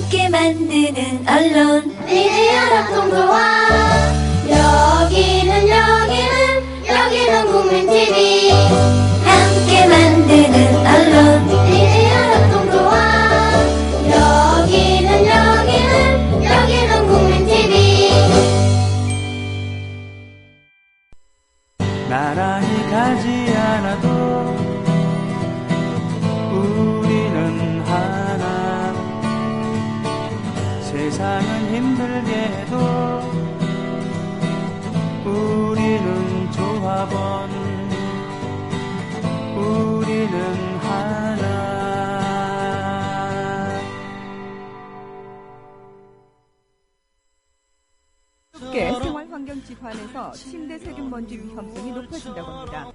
함께 만드는 언론 미디어 합동조합. 여기는 국민TV. 함께 만드는 언론 미디어 합동조합. 여기는 국민TV. 나란히 가지 않아도 우리는 하나. 세상은 힘들게 해도 우리는 조합원. 우리는 하나. 생활환경집안에서 침대 세균먼지 위험성이 높아진다고 합니다.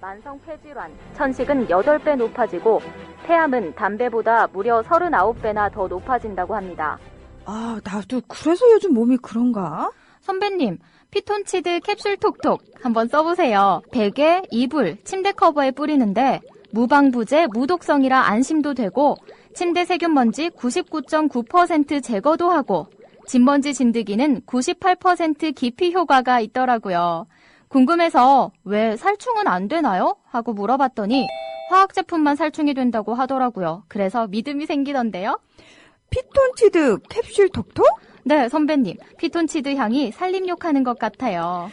만성 폐질환, 천식은 8배 높아지고 폐암은 담배보다 무려 39배나 더 높아진다고 합니다. 아, 나도 그래서 요즘 몸이 그런가? 선배님, 피톤치드 캡슐 톡톡 한번 써보세요. 베개, 이불, 침대 커버에 뿌리는데 무방부제, 무독성이라 안심도 되고 침대 세균먼지 99.9% 제거도 하고 진먼지 진드기는 98% 기피 효과가 있더라고요. 궁금해서 왜 살충은 안 되나요? 하고 물어봤더니 화학 제품만 살충이 된다고 하더라고요. 그래서 믿음이 생기던데요. 피톤치드 캡슐 톡톡? 네, 선배님. 피톤치드 향이 살림욕하는 것 같아요.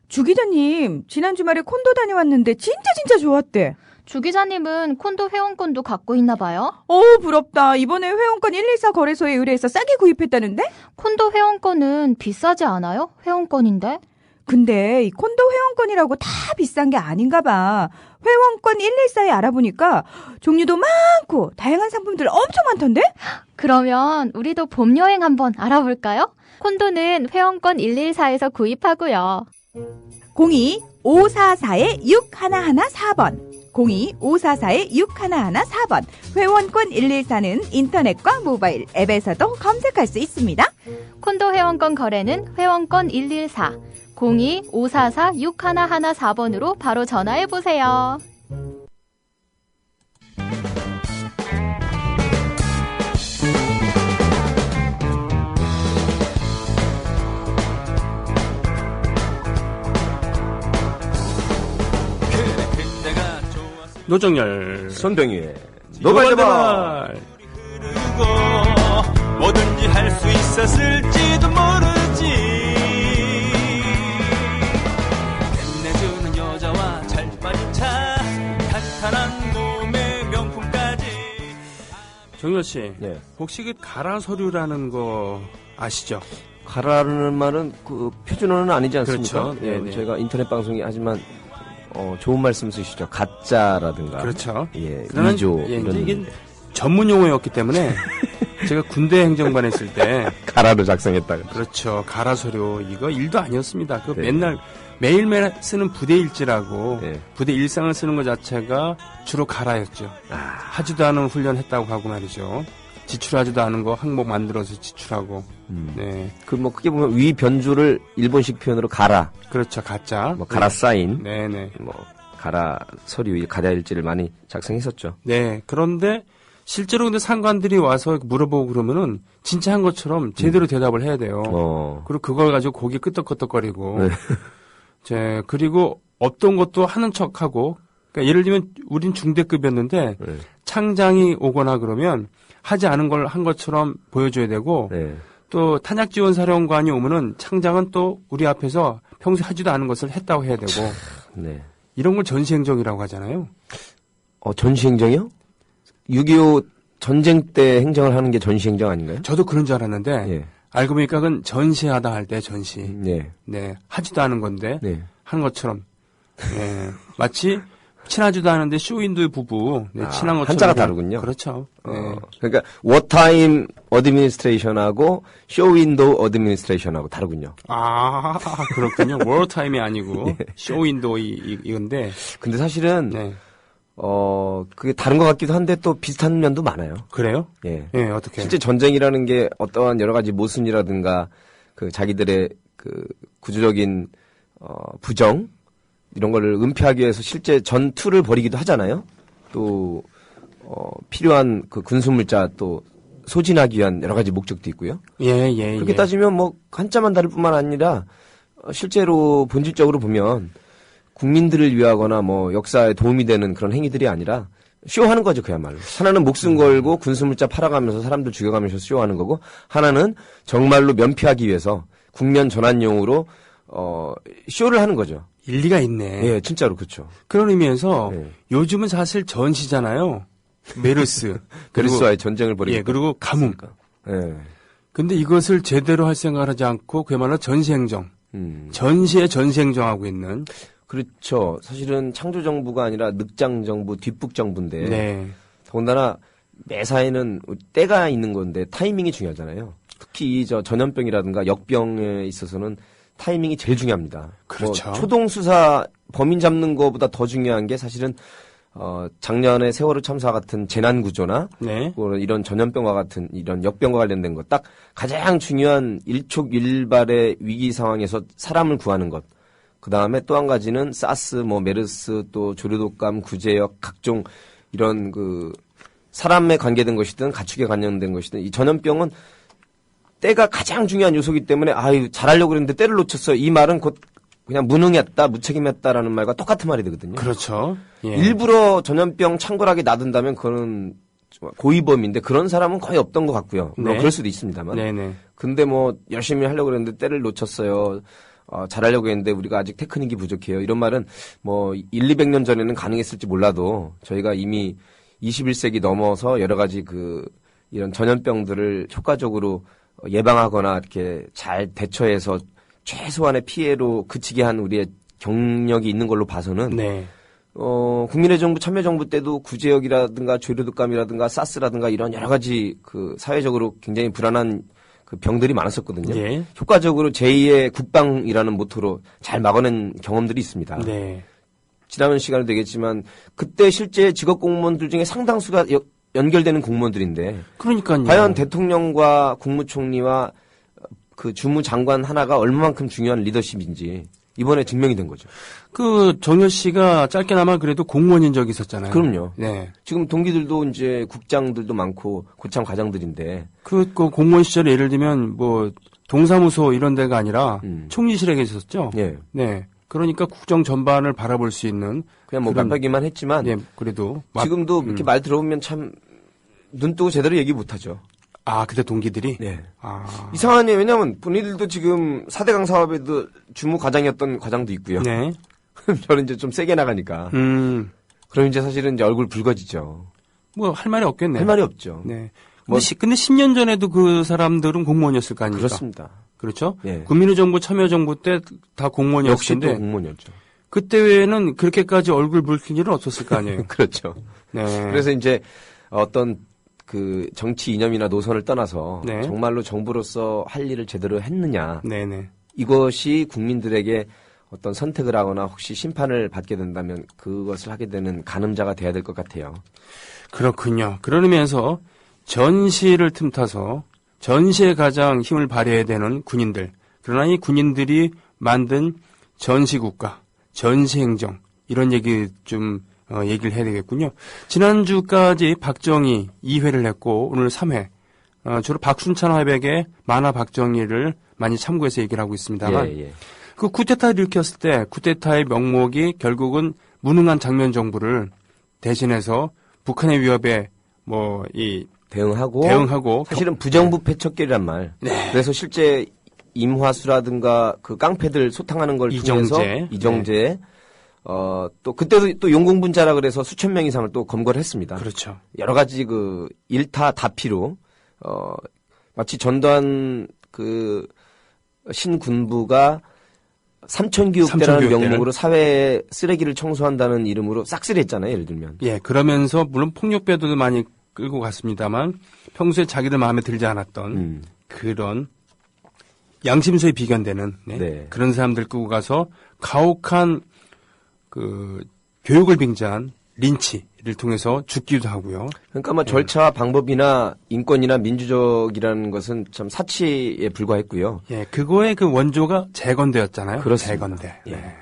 주 기자님, 지난 주말에 콘도 다녀왔는데 진짜 좋았대. 주 기자님은 콘도 회원권도 갖고 있나 봐요? 부럽다. 이번에 회원권 114 거래소에 의뢰해서 싸게 구입했다는데? 콘도 회원권은 비싸지 않아요? 회원권인데? 근데 이 콘도 회원권이라고 다 비싼 게 아닌가 봐. 회원권 114에 알아보니까 종류도 많고 다양한 상품들 엄청 많던데? 그러면 우리도 봄 여행 한번 알아볼까요? 콘도는 회원권 114에서 구입하고요. 02-544-6114번 02-544-6114번 회원권 114는 인터넷과 모바일 앱에서도 검색할 수 있습니다. 콘도 회원권 거래는 회원권 114 02-544-6114번으로 바로 전화해보세요. 노정열 손병희의 노발대발. 뭐든지 할 수 있었을지도 모르지. 끝내주는 여자와 잘 빠진 차, 탄탄한 몸의 명품까지. 정열씨, 네. 혹시 그 가라서류라는 거 아시죠? 가라라는 말은 그 표준어는 아니지 않습니까? 그렇죠. 예, 네네. 제가 인터넷 방송이 하지만 좋은 말씀 쓰시죠. 가짜라든가. 그렇죠. 예, 그러면 위조 예, 이런. 이게 전문 용어였기 때문에 제가 군대 행정반 했을 때 가라로 작성했다가. 그렇죠. 가라서류 이거 일도 아니었습니다. 그 네. 맨날 매일매일 쓰는 부대 일지라고 네. 부대 일상을 쓰는 것 자체가 주로 가라였죠. 하지도 않은 훈련했다고 하고 말이죠. 지출하지도 않은 거 항목 만들어서 지출하고. 네. 그 뭐 크게 보면 위 변주를 일본식 표현으로 가라. 그렇죠. 가짜. 뭐 가라 사인. 네네. 뭐 가라 서류, 가짜 일지를 많이 작성했었죠. 네. 그런데 실제로 근데 상관들이 와서 물어보고 그러면은 진짜 한 것처럼 제대로 대답을 해야 돼요. 그리고 그걸 가지고 고개 끄덕끄덕거리고. 네. 그리고 없던 것도 하는 척하고. 그러니까 예를 들면 우린 중대급이었는데 네. 창장이 오거나 그러면 하지 않은 걸 한 것처럼 보여줘야 되고. 네. 또 탄약지원사령관이 오면은 창장은 또 우리 앞에서 평소에 하지도 않은 것을 했다고 해야 되고. 네. 이런 걸 전시행정이라고 하잖아요. 전시행정이요? 6.25 전쟁 때 행정을 하는 게 전시행정 아닌가요? 저도 그런 줄 알았는데 예. 알고 보니까 그건 전시하다 할 때 전시. 네. 네. 하지도 않은 건데 네. 한 것처럼. 네. 마치 친하지도 않은데 쇼윈도의 부부. 네, 친한 것처럼. 한자가 다르군요. 그렇죠. 네. 그러니까 워타임 어드미니스트레이션하고 쇼윈도우 어드미니스트레이션하고 다르군요. 아, 그렇군요. 워타임이 아니고 쇼윈도우 이건데. 근데 사실은 네. 그게 다른 것 같기도 한데 또 비슷한 면도 많아요. 그래요? 예. 예, 어떻게? 실제 전쟁이라는 게 어떠한 여러 가지 모순이라든가 그 자기들의 그 구조적인 부정 이런 거를 은폐하기 위해서 실제 전투를 벌이기도 하잖아요. 또 필요한 그 군수물자 또 소진하기 위한 여러 가지 목적도 있고요. 예. 그렇게 따지면 뭐 한자만 다를 뿐만 아니라 실제로 본질적으로 보면 국민들을 위하거나 뭐 역사에 도움이 되는 그런 행위들이 아니라 쇼하는 거죠, 그야말로. 하나는 목숨 걸고 군수물자 팔아가면서 사람들 죽여가면서 쇼하는 거고, 하나는 정말로 면피하기 위해서 국면 전환용으로 쇼를 하는 거죠. 일리가 있네. 예, 진짜로 그렇죠. 그런 의미에서 네. 요즘은 사실 전시잖아요. 메르스. 메르스와의 전쟁을 벌이고. 예, 그리고 가뭄. 예. 근데 이것을 제대로 할 생각을 하지 않고 그야말로 전시행정. 전시에 전시행정하고 있는. 그렇죠. 사실은 창조정부가 아니라 늑장정부, 뒷북정부인데. 네. 더군다나 매사에는 때가 있는 건데 타이밍이 중요하잖아요. 특히 저 전염병이라든가 역병에 있어서는 타이밍이 제일 중요합니다. 그렇죠. 뭐 초동수사 범인 잡는 것보다 더 중요한 게 사실은 작년에 세월호 참사 같은 재난구조나 네. 이런 전염병과 같은 이런 역병과 관련된 것 딱 가장 중요한 일촉일발의 위기 상황에서 사람을 구하는 것. 그 다음에 또 한 가지는 사스, 뭐 메르스, 또 조류독감, 구제역 각종 이런 그 사람에 관계된 것이든 가축에 관련된 것이든 이 전염병은 때가 가장 중요한 요소이기 때문에 아유 잘하려고 그랬는데 때를 놓쳤어. 이 말은 곧 그냥 무능했다, 무책임했다라는 말과 똑같은 말이 되거든요. 그렇죠. 예. 일부러 전염병 창궐하게 놔둔다면 그거는 고의범인데 그런 사람은 거의 없던 것 같고요. 물론 네. 그럴 수도 있습니다만. 네네. 근데 뭐 열심히 하려고 그랬는데 때를 놓쳤어요. 잘하려고 했는데 우리가 아직 테크닉이 부족해요. 이런 말은 뭐 200년 전에는 가능했을지 몰라도 저희가 이미 21세기 넘어서 여러 가지 이런 전염병들을 효과적으로 예방하거나 이렇게 잘 대처해서 최소한의 피해로 그치게 한 우리의 경력이 있는 걸로 봐서는 네. 국민의 정부, 참여정부 때도 구제역이라든가 조류독감이라든가 사스라든가 이런 여러 가지 사회적으로 굉장히 불안한 병들이 많았었거든요. 예. 효과적으로 제2의 국방이라는 모토로 잘 막아낸 경험들이 있습니다. 네. 지나면 시간이 되겠지만 그때 실제 직업 공무원들 중에 상당수가 연결되는 공무원들인데 그러니까요. 과연 대통령과 국무총리와 그 주무장관 하나가 얼마만큼 중요한 리더십인지 이번에 증명이 된 거죠. 정열 씨가 짧게나마 그래도 공무원인 적이 있었잖아요. 그럼요. 네. 지금 동기들도 이제 국장들도 많고 고참 과장들인데 그 공무원 시절에 예를 들면 뭐 동사무소 이런 데가 아니라 총리실에 계셨죠. 예. 네. 그러니까 국정 전반을 바라볼 수 있는 그냥 뭐 깜빡이만 했지만 예, 그래도 지금도 이렇게 말 들어보면 참 눈 뜨고 제대로 얘기 못하죠. 그때 동기들이? 네. 아. 이상하네요. 왜냐면 본인들도 지금 4대강 사업에도 주무 과장이었던 과장도 있고요. 네. 저는 이제 좀 세게 나가니까. 그럼 이제 사실은 이제 얼굴 붉어지죠. 뭐 할 말이 없겠네. 할 말이 없죠. 네. 근데 10년 전에도 그 사람들은 공무원이었을 거 아닙니까? 그렇습니다. 그렇죠? 예. 국민의 정부, 참여정부 때 다 공무원이었을 역시 또 텐데 공무원이었죠. 그때 외에는 그렇게까지 얼굴 붉힌 일은 없었을 거 아니에요. 그렇죠. 네. 그래서 이제 어떤 정치 이념이나 노선을 떠나서 네. 정말로 정부로서 할 일을 제대로 했느냐. 네네. 이것이 국민들에게 어떤 선택을 하거나 혹시 심판을 받게 된다면 그것을 하게 되는 가늠자가 돼야 될 것 같아요. 그렇군요. 그런 의미에서 전시를 틈타서 전시에 가장 힘을 발휘해야 되는 군인들. 그러나 이 군인들이 만든 전시국가, 전시행정 이런 얘기 좀 얘기를 해야 되겠군요. 지난주까지 박정희 2회를 했고 오늘 3회. 주로 박순찬 화백의 만화 박정희를 많이 참고해서 얘기를 하고 있습니다만 예. 그 쿠데타를 일으켰을 때 쿠데타의 명목이 결국은 무능한 장면 정부를 대신해서 북한의 위협에 대응하고 사실은 부정부 패척결이란 말. 네. 그래서 실제 임화수라든가 그 깡패들 소탕하는 걸 통해서 이정재 네. 또 그때도 또 용공분자라 그래서 수천 명 이상을 또 검거를 했습니다. 그렇죠. 여러 가지 일타 다피로 마치 전두환 신군부가 삼천교육대라는 명목으로 사회에 쓰레기를 청소한다는 이름으로 싹쓸이 했잖아요. 예를 들면. 예, 그러면서 물론 폭력배도 많이 끌고 갔습니다만 평소에 자기들 마음에 들지 않았던 그런 양심소에 비견되는 네. 그런 사람들 끌고 가서 가혹한 교육을 빙자한 린치를 통해서 죽기도 하고요. 그러니까 뭐 절차와 방법이나 인권이나 민주적이라는 것은 참 사치에 불과했고요. 예, 그거의 원조가 재건대였잖아요. 그렇습니다. 재건대. 예.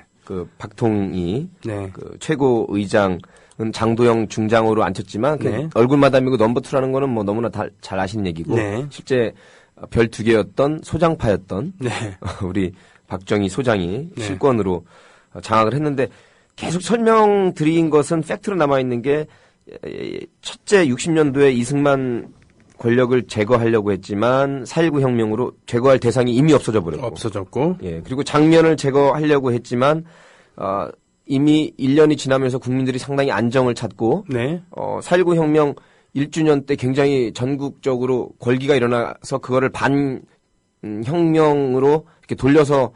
박통희 네. 최고 의장 장도영 중장으로 앉혔지만 그 네. 얼굴 마담이고 넘버 2라는 거는 뭐 너무나 잘 아시는 얘기고 네. 실제 별 2개였던 소장파였던 네. 우리 박정희 소장이 네. 실권으로 장악을 했는데 계속 설명드린 것은 팩트로 남아있는 게 첫째 60년도에 이승만 권력을 제거하려고 했지만 4.19 혁명으로 제거할 대상이 이미 없어져 버렸고 없어졌고. 예, 그리고 장면을 제거하려고 했지만 이미 1년이 지나면서 국민들이 상당히 안정을 찾고 네. 4.19 혁명 1주년 때 굉장히 전국적으로 권기가 일어나서 그거를 반 혁명으로 이렇게 돌려서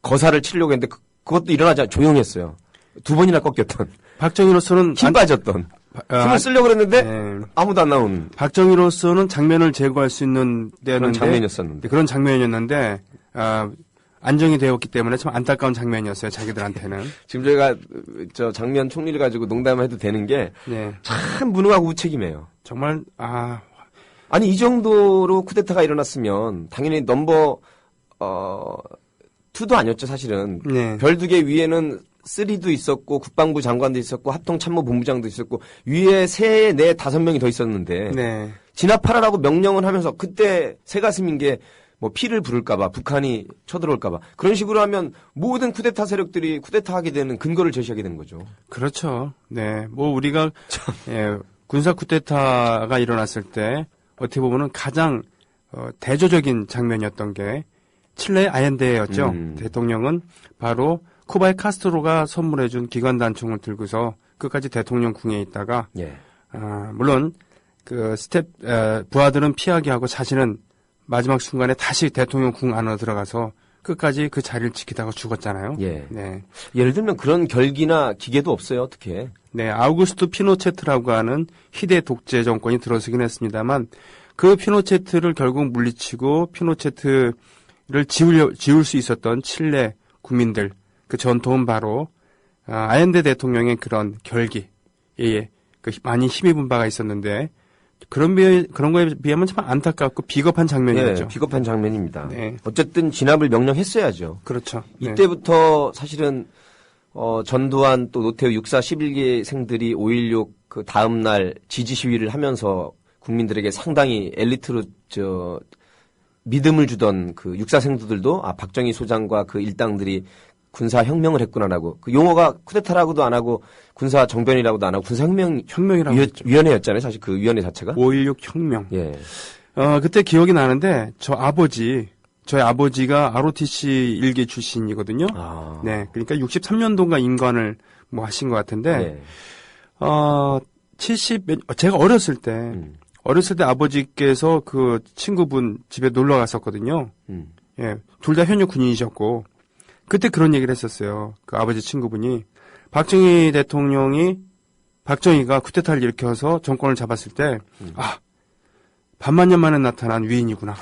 거사를 치려고 했는데 그것도 일어나지 조용히 했어요. 2번이나 꺾였던. 박정희로서는 힘 빠졌던. 힘을 쓰려고 그랬는데 네. 아무도 안 나오는 박정희로서는 장면을 제거할 수 있는 그런 장면이었었는데. 그런 장면이었는데 안정이 되었기 때문에 참 안타까운 장면이었어요. 자기들한테는. 지금 저희가 저 장면 총리를 가지고 농담해도 되는 게 참 네. 무능하고 무책임해요. 정말 아니 이 정도로 쿠데타가 일어났으면 당연히 넘버 2도 아니었죠 사실은. 네. 별 2개 위에는 3도 있었고 국방부 장관도 있었고 합동참모본부장도 있었고 위에 3, 4, 5명이 더 있었는데 네. 진압하라고 명령을 하면서 그때 새가슴인 게 뭐 피를 부를까봐 북한이 쳐들어올까봐 그런 식으로 하면 모든 쿠데타 세력들이 쿠데타하게 되는 근거를 제시하게 되는 거죠. 그렇죠. 네. 뭐 우리가 군사 쿠데타가 일어났을 때 어떻게 보면은 가장 대조적인 장면이었던 게 칠레의 아옌데였죠. 대통령은 바로 쿠바의 카스트로가 선물해준 기관 단총을 들고서 끝까지 대통령 궁에 있다가 예. 물론 그 부하들은 피하게 하고 자신은 마지막 순간에 다시 대통령 궁 안으로 들어가서 끝까지 그 자리를 지키다가 죽었잖아요. 예. 네. 예를 들면 그런 결기나 기계도 없어요. 어떻게? 네, 아우구스투 피노체트라고 하는 희대 독재 정권이 들어서긴 했습니다만 그 피노체트를 결국 물리치고 피노체트를 지울 수 있었던 칠레 국민들 그 전통은 바로 아옌데 대통령의 그런 결기에 많이 힘입은 바가 있었는데 그런 거에 비하면 참 안타깝고 비겁한 장면이었죠. 네, 비겁한 장면입니다. 네. 어쨌든 진압을 명령했어야죠. 그렇죠. 네. 이때부터 사실은 전두환 또 노태우 육사 11기생들이 5.16 그 다음 날 지지 시위를 하면서 국민들에게 상당히 엘리트로 믿음을 주던 그 육사생들도 박정희 소장과 그 일당들이 군사 혁명을 했구나라고 그 용어가 쿠데타라고도 안 하고 군사 정변이라고도 안 하고 군사 혁명이라고 위원회였잖아요. 사실 그 위원회 자체가 5.16 혁명. 예. 그때 기억이 나는데 저희 아버지가 ROTC 일기 출신이거든요. 네. 그러니까 63년도인가 임관을 뭐 하신 것 같은데 제가 어렸을 때 아버지께서 그 친구분 집에 놀러 갔었거든요. 예. 둘 다 현역 군인이셨고 그때 그런 얘기를 했었어요. 그 아버지 친구분이 박정희 대통령이 박정희가 쿠데타를 일으켜서 정권을 잡았을 때 반만 년 만에 나타난 위인이구나.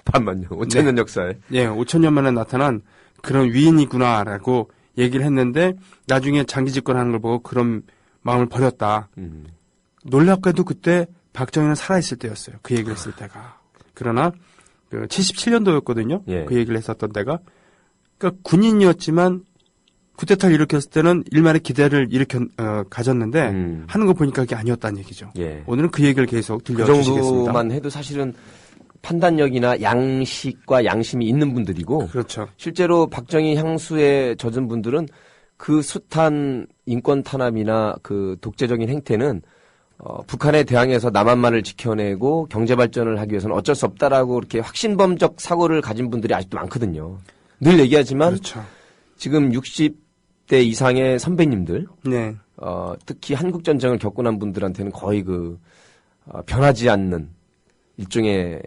반만년 5천년 네. 역사에. 예, 5천년 만에 나타난 그런 위인이구나라고 얘기를 했는데 나중에 장기 집권하는 걸 보고 그런 마음을 버렸다. 놀랍게도 그때 박정희는 살아있을 때였어요. 그 얘기를 했을 때가. 그러나 그 77년도였거든요. 예. 그 얘기를 했었던 때가. 그러니까 군인이었지만 쿠데타를 일으켰을 때는 일말의 기대를 가졌는데 하는 거 보니까 그게 아니었다는 얘기죠. 예. 오늘은 그 얘기를 계속 그 들려주시겠습니다. 정도만 해도 사실은 판단력이나 양식과 양심이 있는 분들이고 그렇죠. 실제로 박정희 향수에 젖은 분들은 그 숱한 인권 탄압이나 그 독재적인 행태는 북한에 대항해서 남한만을 지켜내고 경제 발전을 하기 위해서는 어쩔 수 없다라고 이렇게 확신범적 사고를 가진 분들이 아직도 많거든요. 늘 얘기하지만 그렇죠. 지금 60대 이상의 선배님들, 네. 특히 한국 전쟁을 겪고 난 분들한테는 거의 변하지 않는 일종의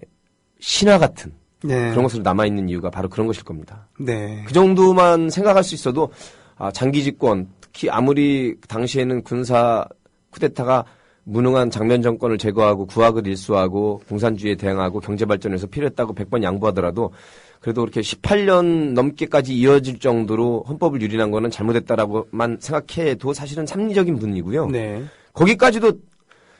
신화 같은 네. 그런 것으로 남아 있는 이유가 바로 그런 것일 겁니다. 네. 그 정도만 생각할 수 있어도 장기 집권, 특히 아무리 당시에는 군사 쿠데타가 무능한 장면 정권을 제거하고 구학을 일수하고 공산주의에 대항하고 경제 발전에서 필요했다고 100번 양보하더라도 그래도 그렇게 18년 넘게까지 이어질 정도로 헌법을 유린한 거는 잘못했다라고만 생각해도 사실은 합리적인 분이고요. 네. 거기까지도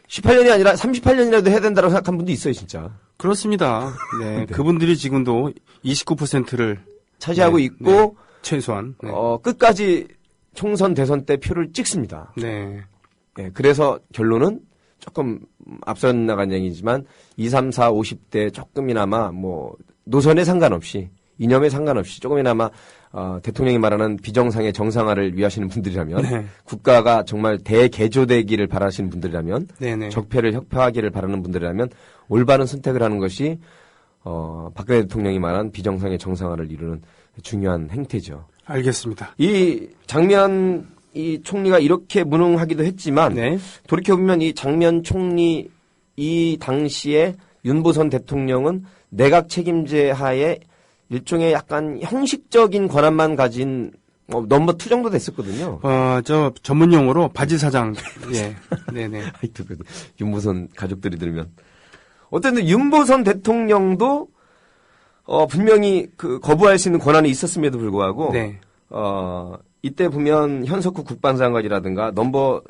18년이 아니라 38년이라도 해야 된다고 생각한 분도 있어요, 진짜. 그렇습니다. 네. 그분들이 지금도 29%를 차지하고 네, 있고 네. 최소한. 네. 끝까지 총선 대선 때 표를 찍습니다. 네. 예, 그래서 결론은 조금 앞서 나간 얘기지만 20, 30, 40, 50대 조금이나마 뭐 노선에 상관없이 이념에 상관없이 조금이나마 대통령이 말하는 비정상의 정상화를 위하시는 분들이라면 네. 국가가 정말 대개조되기를 바라시는 분들이라면 네네. 적폐를 혁파하기를 바라는 분들이라면 올바른 선택을 하는 것이 박근혜 대통령이 말한 비정상의 정상화를 이루는 중요한 행태죠. 알겠습니다. 이 장면 이 총리가 이렇게 무능하기도 했지만 네. 돌이켜보면 이 장면 총리 이 당시에 윤보선 대통령은 내각 책임제 하에 일종의 약간 형식적인 권한만 가진 넘버 2 정도 됐었거든요. 저 전문 용어로 바지 사장. 예. 네네. 하여튼 윤보선 가족들이 들으면 어쨌든 윤보선 대통령도 분명히 그 거부할 수 있는 권한이 있었음에도 불구하고 네. 이때 보면 현석후 국방장관이라든가 넘버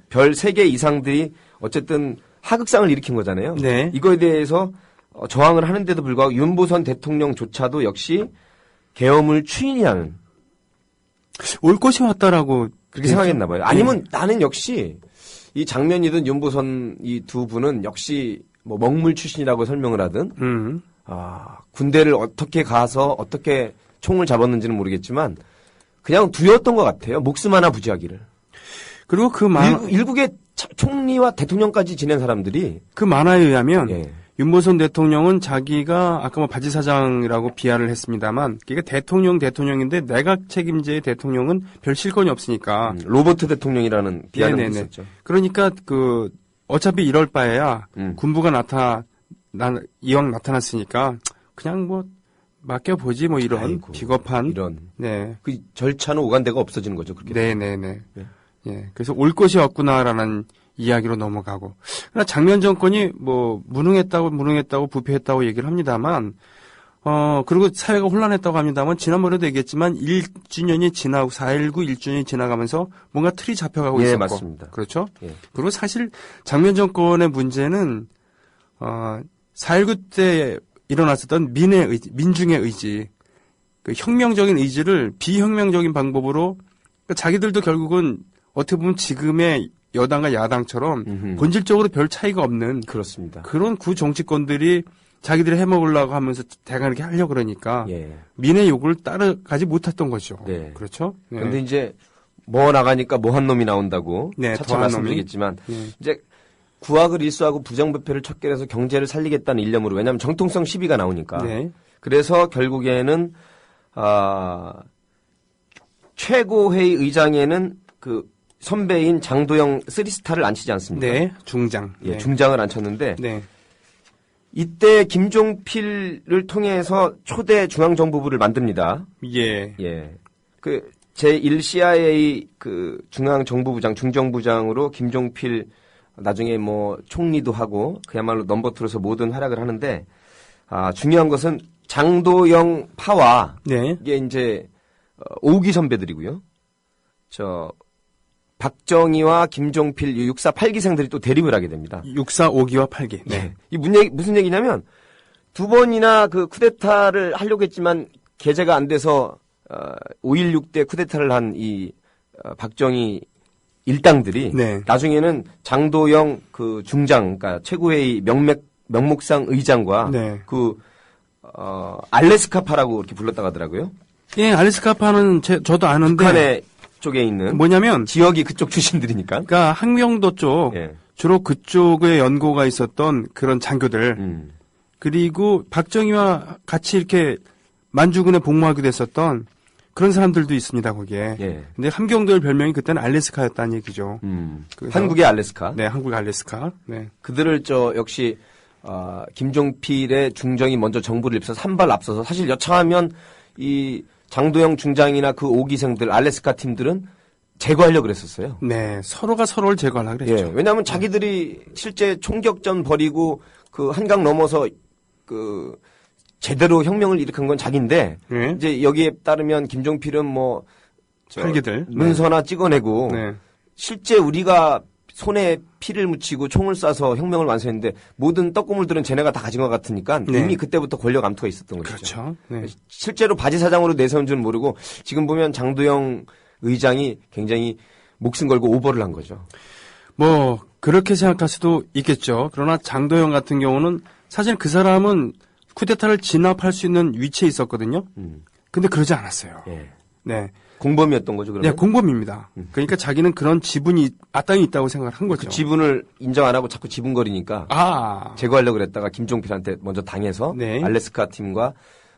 별 3개 이상들이 어쨌든 하극상을 일으킨 거잖아요. 네. 이거에 대해서 저항을 하는데도 불구하고 윤보선 대통령조차도 역시 계엄을 추인하는 올 것이 왔다라고 그렇게 생각했나 봐요. 아니면 나는 역시 이 장면이든 윤보선 이 두 분은 역시 뭐 먹물 출신이라고 설명을 하든 군대를 어떻게 가서 어떻게 총을 잡았는지는 모르겠지만 그냥 두였던 것 같아요. 목숨 하나 부지하기를. 그리고 일국의 총리와 대통령까지 지낸 사람들이 그 만화에 의하면 예. 윤보선 대통령은 자기가 아까 뭐 바지 사장이라고 비하를 했습니다만 그러니까 대통령인데 내각 책임제의 대통령은 별 실권이 없으니까 로버트 대통령이라는 비하는 네네네. 있었죠. 그러니까 어차피 이럴 바에야 군부가 이왕 나타났으니까 그냥 뭐 맡겨보지 뭐 이런 아이고, 비겁한 이런 네. 그 절차는 오간데가 없어지는 거죠. 그렇게. 네네네. 네. 예. 그래서 올 것이 없구나라는 이야기로 넘어가고. 그러나 장면 정권이 뭐 무능했다고 부패했다고 얘기를 합니다만 그리고 사회가 혼란했다고 합니다만 지난번에도 얘기했지만 1주년이 지나고 4.19 1주년이 지나가면서 뭔가 틀이 잡혀가고 예, 있었고. 맞습니다. 그렇죠? 예. 그리고 사실 장면 정권의 문제는 4.19 때 일어났었던 민중의 의지, 그 혁명적인 의지를 비혁명적인 방법으로 그러니까 자기들도 결국은 어떻게 보면 지금의 여당과 야당처럼 본질적으로 별 차이가 없는 그렇습니다. 그런 구정치권들이 자기들이 해먹으려고 하면서 대강 이렇게 하려고 그러니까 예. 민의 요구를 따라가지 못했던 거죠. 네. 그렇죠? 네. 근데 이제 뭐 나가니까 뭐한 놈이 나온다고 네, 차차 더한 말씀드리겠지만 네. 이제 구악을 일수하고 부정부패를 척결해서 경제를 살리겠다는 일념으로 왜냐하면 정통성 시비가 나오니까 네. 그래서 결국에는 최고회의 의장에는 그 선배인 장도영 3스타를 앉히지 않습니까? 네, 중장. 예, 네. 중장을 앉혔는데 네. 이때 김종필을 통해서 초대 중앙정보부를 만듭니다. 예. 예. 그 제1CIA 그 중앙정보부장, 중정부장으로 김종필 나중에 뭐 총리도 하고 그야말로 넘버 2로서 모든 활약을 하는데 중요한 것은 장도영 파와 네. 이게 이제 5기 선배들이고요. 박정희와 김종필 6사 8기생들이 또 대립을 하게 됩니다. 6사 5기와 8기. 네. 이 무슨 얘기냐면 두 번이나 그 쿠데타를 하려고 했지만 개제가 안 돼서 5.16 때 쿠데타를 한 이 박정희 일당들이 네. 나중에는 장도영 그 중장 그러니까 최고회의 명목상 의장과 네. 그 알래스카파라고 이렇게 불렀다고 하더라고요. 예, 알래스카파는 저도 아는데 북한의 쪽에 있는 뭐냐면 지역이 그쪽 출신들이니까. 그러니까 항명도 쪽 예. 주로 그쪽에 연고가 있었던 그런 장교들 그리고 박정희와 같이 이렇게 만주군에 복무하기도 했었던 그런 사람들도 있습니다 거기에. 예. 근데 함경도의 별명이 그때는 알래스카였다는 얘기죠. 그래서- 한국의 알래스카. 네, 한국 알래스카. 네. 그들을 역시 김종필의 중정이 먼저 정부를 입혀서 한 발 앞서서 사실 여차하면 이 장도영 중장이나 그 5기생들 알래스카 팀들은 제거하려고 그랬었어요. 네, 서로가 서로를 제거하려고 그랬죠. 예, 왜냐하면 자기들이 실제 총격전 벌이고 그 한강 넘어서 그 제대로 혁명을 일으킨 건 자기인데 네. 이제 여기에 따르면 김종필은 뭐 팔기들. 문서나 찍어내고 네. 실제 우리가 손에 피를 묻히고 총을 쏴서 혁명을 완수했는데 모든 떡고물들은 쟤네가 다 가진 것 같으니까 네. 이미 그때부터 권력 암투가 있었던 거죠. 그렇죠. 네. 실제로 바지 사장으로 내세운 줄은 모르고 지금 보면 장도영 의장이 굉장히 목숨 걸고 오버를 한 거죠. 뭐 그렇게 생각할 수도 있겠죠. 그러나 장도영 같은 경우는 사실 그 사람은 쿠데타를 진압할 수 있는 위치에 있었거든요. 근데 그러지 않았어요. 예. 네. 공범이었던 거죠, 그러면? 네, 공범입니다. 그러니까 자기는 그런 지분이 마땅히 있다고 생각을 한 거죠. 그 지분을 인정 안 하고 자꾸 지분거리니까 제거하려고 그랬다가 김종필한테 먼저 당해서 네. 알래스카 팀과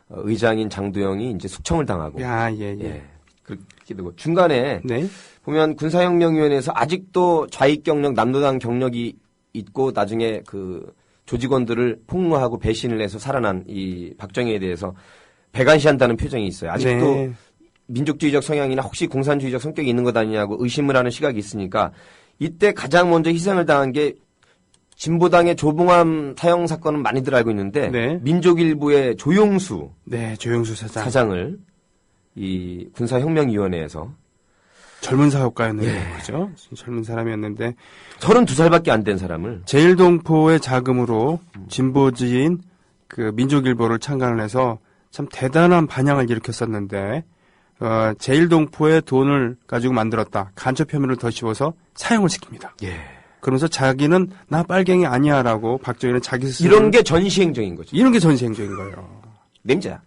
의장인 장도영이 이제 숙청을 당하고. 예. 그렇게 되고 중간에 네. 보면 군사혁명위원회에서 아직도 좌익 경력, 남노당 경력이 있고 나중에 그 조직원들을 폭로하고 배신을 해서 살아난 이 박정희에 대해서 배관시한다는 표정이 있어요. 아직도 네. 민족주의적 성향이나 혹시 공산주의적 성격이 있는 것 아니냐고 의심을 하는 시각이 있으니까 이때 가장 먼저 희생을 당한 게 진보당의 조봉암 사형 사건은 많이들 알고 있는데 네. 민족일보의 조용수 네, 조영수 사장을 이 군사혁명위원회에서 젊은 사업가였는데 예. 그죠? 젊은 사람이었는데 32살밖에 안 된 사람을 제일동포의 자금으로 진보지인 그 민족일보를 창간을 해서 참 대단한 반향을 일으켰었는데 제일동포의 돈을 가지고 만들었다. 간첩 혐의를 더 씌워서 사형을 시킵니다. 예. 그러면서 자기는 나 빨갱이 아니야라고 박정희는 자기 스스로 이런 게 전시행정인 거죠. 이런 게 전시행정인 거예요. 냄새야.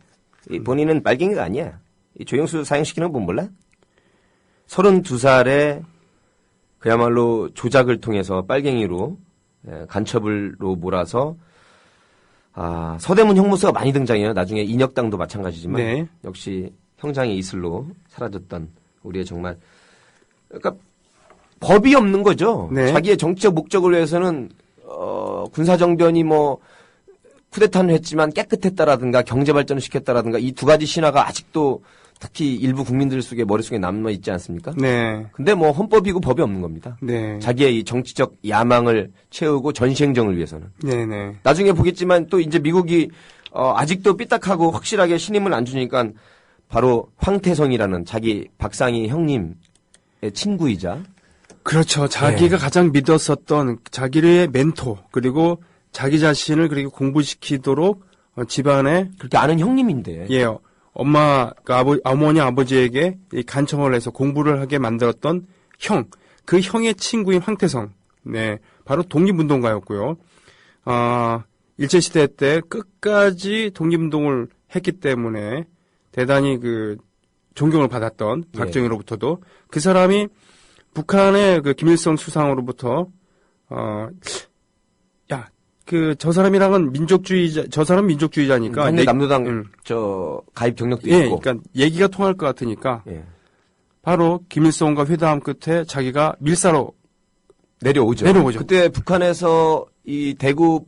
본인은 빨갱이가 아니야. 이 조영수 사형시키는 건 몰라? 32살에 그야말로 조작을 통해서 빨갱이로 간첩을로 몰아서 서대문 형무소가 많이 등장해요. 나중에 인혁당도 마찬가지지만 네. 역시 형장의 이슬로 사라졌던 우리의 정말 그러니까 법이 없는 거죠. 네. 자기의 정치적 목적을 위해서는 군사정변이 뭐 쿠데타는 했지만 깨끗했다라든가 경제발전을 시켰다라든가 이 두 가지 신화가 아직도 특히 일부 국민들 속에 머릿속에 남아 있지 않습니까? 네. 근데 뭐 헌법이고 법이 없는 겁니다. 네. 자기의 이 정치적 야망을 채우고 전시행정을 위해서는. 네네. 나중에 보겠지만 또 이제 미국이 아직도 삐딱하고 확실하게 신임을 안 주니까 바로 황태성이라는 자기 박상희 형님의 친구이자 그렇죠. 자기가 가장 믿었었던 자기의 멘토 그리고 자기 자신을 그렇게 공부시키도록 집안에 그렇게 아는 형님인데. 예, 엄마, 어머니 아버지에게 이 간청을 해서 공부를 하게 만들었던 형, 그 형의 친구인 황태성, 네, 바로 독립운동가였고요. 일제시대 때 끝까지 독립운동을 했기 때문에 대단히 그 존경을 받았던 박정희로부터도 그 사람이 북한의 그 김일성 수상으로부터 저 사람이랑은 저 사람 민족주의자니까. 남노당, 가입 경력도 예, 있고. 그러니까 얘기가 통할 것 같으니까. 예. 바로 김일성과 회담 끝에 자기가 밀사로 내려오죠. 그때 북한에서 이 대구,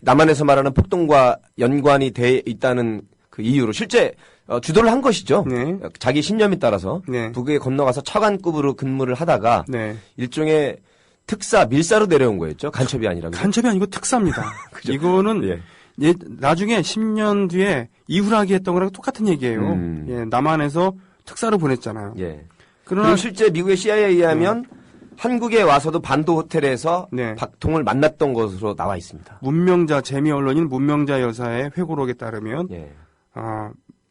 남한에서 말하는 폭동과 연관이 돼 있다는 그 이유로 실제 주도를 한 것이죠. 네. 자기 신념에 따라서. 네. 북에 건너가서 차관급으로 근무를 하다가. 네. 일종의 밀사로 내려온 거였죠. 간첩이 아니라. 그죠? 간첩이 아니고 특사입니다. 이거는 나중에 10년 뒤에 이후라기 했던 거랑 똑같은 얘기예요. 예, 남한에서 특사로 보냈잖아요. 예. 그러나 그리고 실제 미국의 CIA에 의하면 한국에 와서도 반도 호텔에서 박통을 만났던 것으로 나와 있습니다. 문명자 재미 언론인 문명자 여사의 회고록에 따르면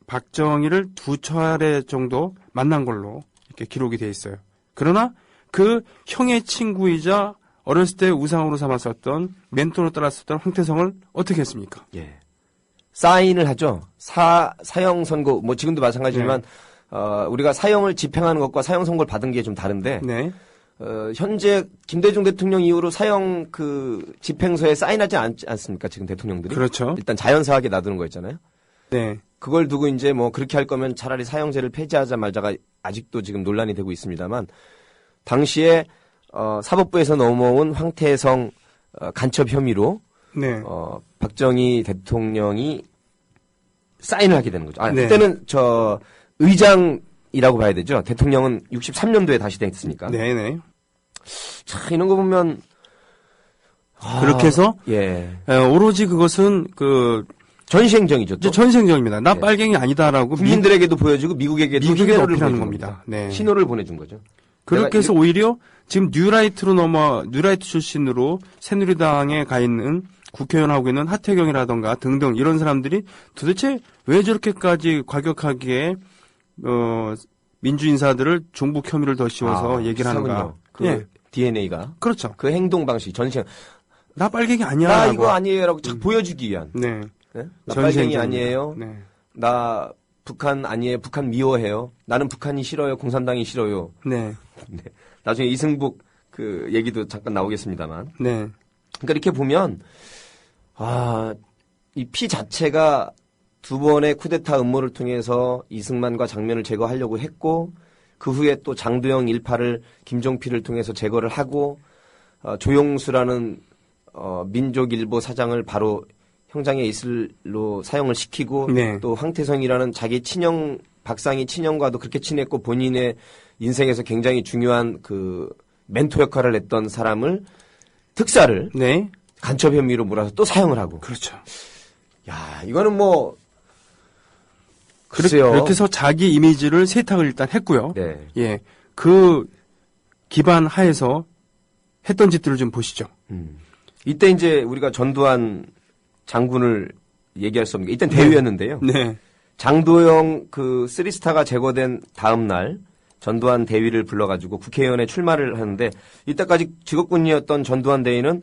박정희를 2차례 정도 만난 걸로 이렇게 기록이 돼 있어요. 그러나 그 형의 친구이자 어렸을 때 우상으로 삼았었던 멘토로 따랐었던 황태성을 어떻게 했습니까? 예. 사인을 하죠. 사형 선고 뭐 지금도 마찬가지지만 우리가 사형을 집행하는 것과 사형 선고를 받은 게 좀 다른데 현재 김대중 대통령 이후로 사형 그 집행서에 사인하지 않습니까? 지금 대통령들이. 그렇죠. 일단 자연사하게 놔두는 거였잖아요. 네. 그걸 두고 이제 뭐 그렇게 할 거면 차라리 사형제를 폐지하자 말자가 아직도 지금 논란이 되고 있습니다만 당시에 사법부에서 넘어온 황태성 간첩 혐의로 박정희 대통령이 사인을 하게 되는 거죠. 그때는 의장이라고 봐야 되죠. 대통령은 63년도에 다시 됐으니까. 네네. 참 이런 거 보면 그렇게 해서 오로지 그것은 그 전시행정이죠. 또. 전시행정입니다. 나 빨갱이 아니다라고 국민들에게도 보여주고 미국에게도 신호를 보내는 겁니다. 네. 신호를 보내준 거죠. 그렇게 해서 오히려 지금 뉴라이트 출신으로 새누리당에 가 있는 국회의원하고 있는 하태경이라던가 등등 이런 사람들이 도대체 왜 저렇게까지 과격하게 민주 인사들을 종북 혐의를 더 씌워서 얘기를 하는가. 그 예. DNA가 그렇죠. 그 행동 방식 전시형 나 빨갱이 아니야. 나 라고. 이거 아니에요라고 자꾸 보여주기 위한. 네. 네? 나 빨갱이 전시행정입니다. 아니에요. 네. 나 북한 아니에요. 북한 미워해요. 나는 북한이 싫어요. 공산당이 싫어요. 네. 네. 나중에 이승북 그 얘기도 잠깐 나오겠습니다만. 네. 그러니까 이렇게 보면 이 피 자체가 두 번의 쿠데타 음모를 통해서 이승만과 장면을 제거하려고 했고 그 후에 또 장도영 일파를 김종필을 통해서 제거를 하고 조용수라는 민족일보 사장을 바로 형장의 이슬로 사용을 시키고 네. 또 황태성이라는 자기 친형 박상희 친형과도 그렇게 친했고 본인의 인생에서 굉장히 중요한 그 멘토 역할을 했던 사람을 특사를 네. 간첩 혐의로 몰아서 또 사용을 하고. 그렇죠. 야, 이거는 뭐 글쎄요. 그렇게 해서 자기 이미지를 세탁을 일단 했고요. 네. 예. 그 기반 하에서 했던 짓들을 좀 보시죠. 이때 이제 우리가 전두환 장군을 얘기할 수 없는 게 이땐 대위였는데요. 네. 장도영 그 쓰리스타가 제거된 다음 날 전두환 대위를 불러가지고 국회의원에 출마를 하는데 이때까지 직업군이었던 전두환 대위는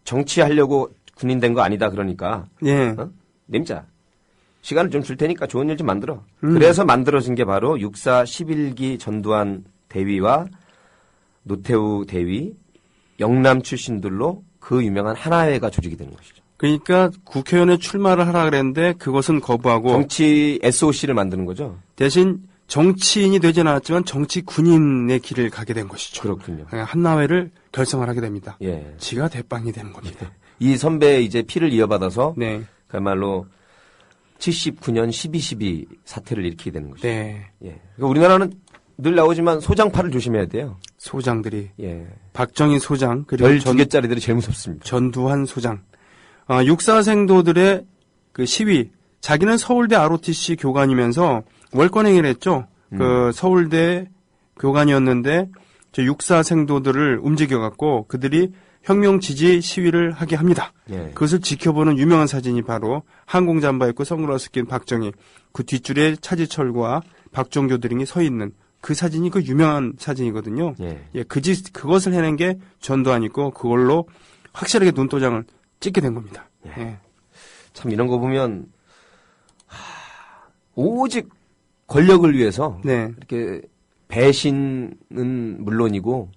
정치하려고 군인 된 거 아니다 그러니까 예. 님자 시간을 좀 줄 테니까 좋은 일 좀 만들어. 그래서 만들어진 게 바로 6.4 11기 전두환 대위와 노태우 대위 영남 출신들로 그 유명한 하나회가 조직이 되는 것이죠. 그러니까 국회의원에 출마를 하라 그랬는데 그것은 거부하고 정치 SOC를 만드는 거죠. 대신 정치인이 되진 않았지만 정치 군인의 길을 가게 된 것이죠. 그렇군요. 한나회를 결성을 하게 됩니다. 예. 지가 대빵이 되는 겁니다. 이 선배의 이제 피를 이어받아서 네. 그야말로 79년 12.12 사태를 일으키게 되는 거죠. 네. 예. 그러니까 우리나라는 늘 나오지만 소장파를 조심해야 돼요. 소장들이 예. 박정희 소장 그리고 별 두 개짜리들이 제일 무섭습니다. 전두환 소장. 육사생도들의 그 시위. 자기는 서울대 ROTC 교관이면서 월권행위를 했죠. 그 서울대 교관이었는데 저 육사생도들을 움직여갖고 그들이 혁명 지지 시위를 하게 합니다. 예. 그것을 지켜보는 유명한 사진이 바로 항공잠바 입고 선글라스 낀 박정희, 그 뒷줄에 차지철과 박종교 등이 서 있는 그 사진이 그 유명한 사진이거든요. 예. 예, 그것을 해낸 게 전두환이고 그걸로 확실하게 눈도장을 찍게 된 겁니다. 예. 참 이런 거 보면 오직 권력을 위해서 네. 이렇게 배신은 물론이고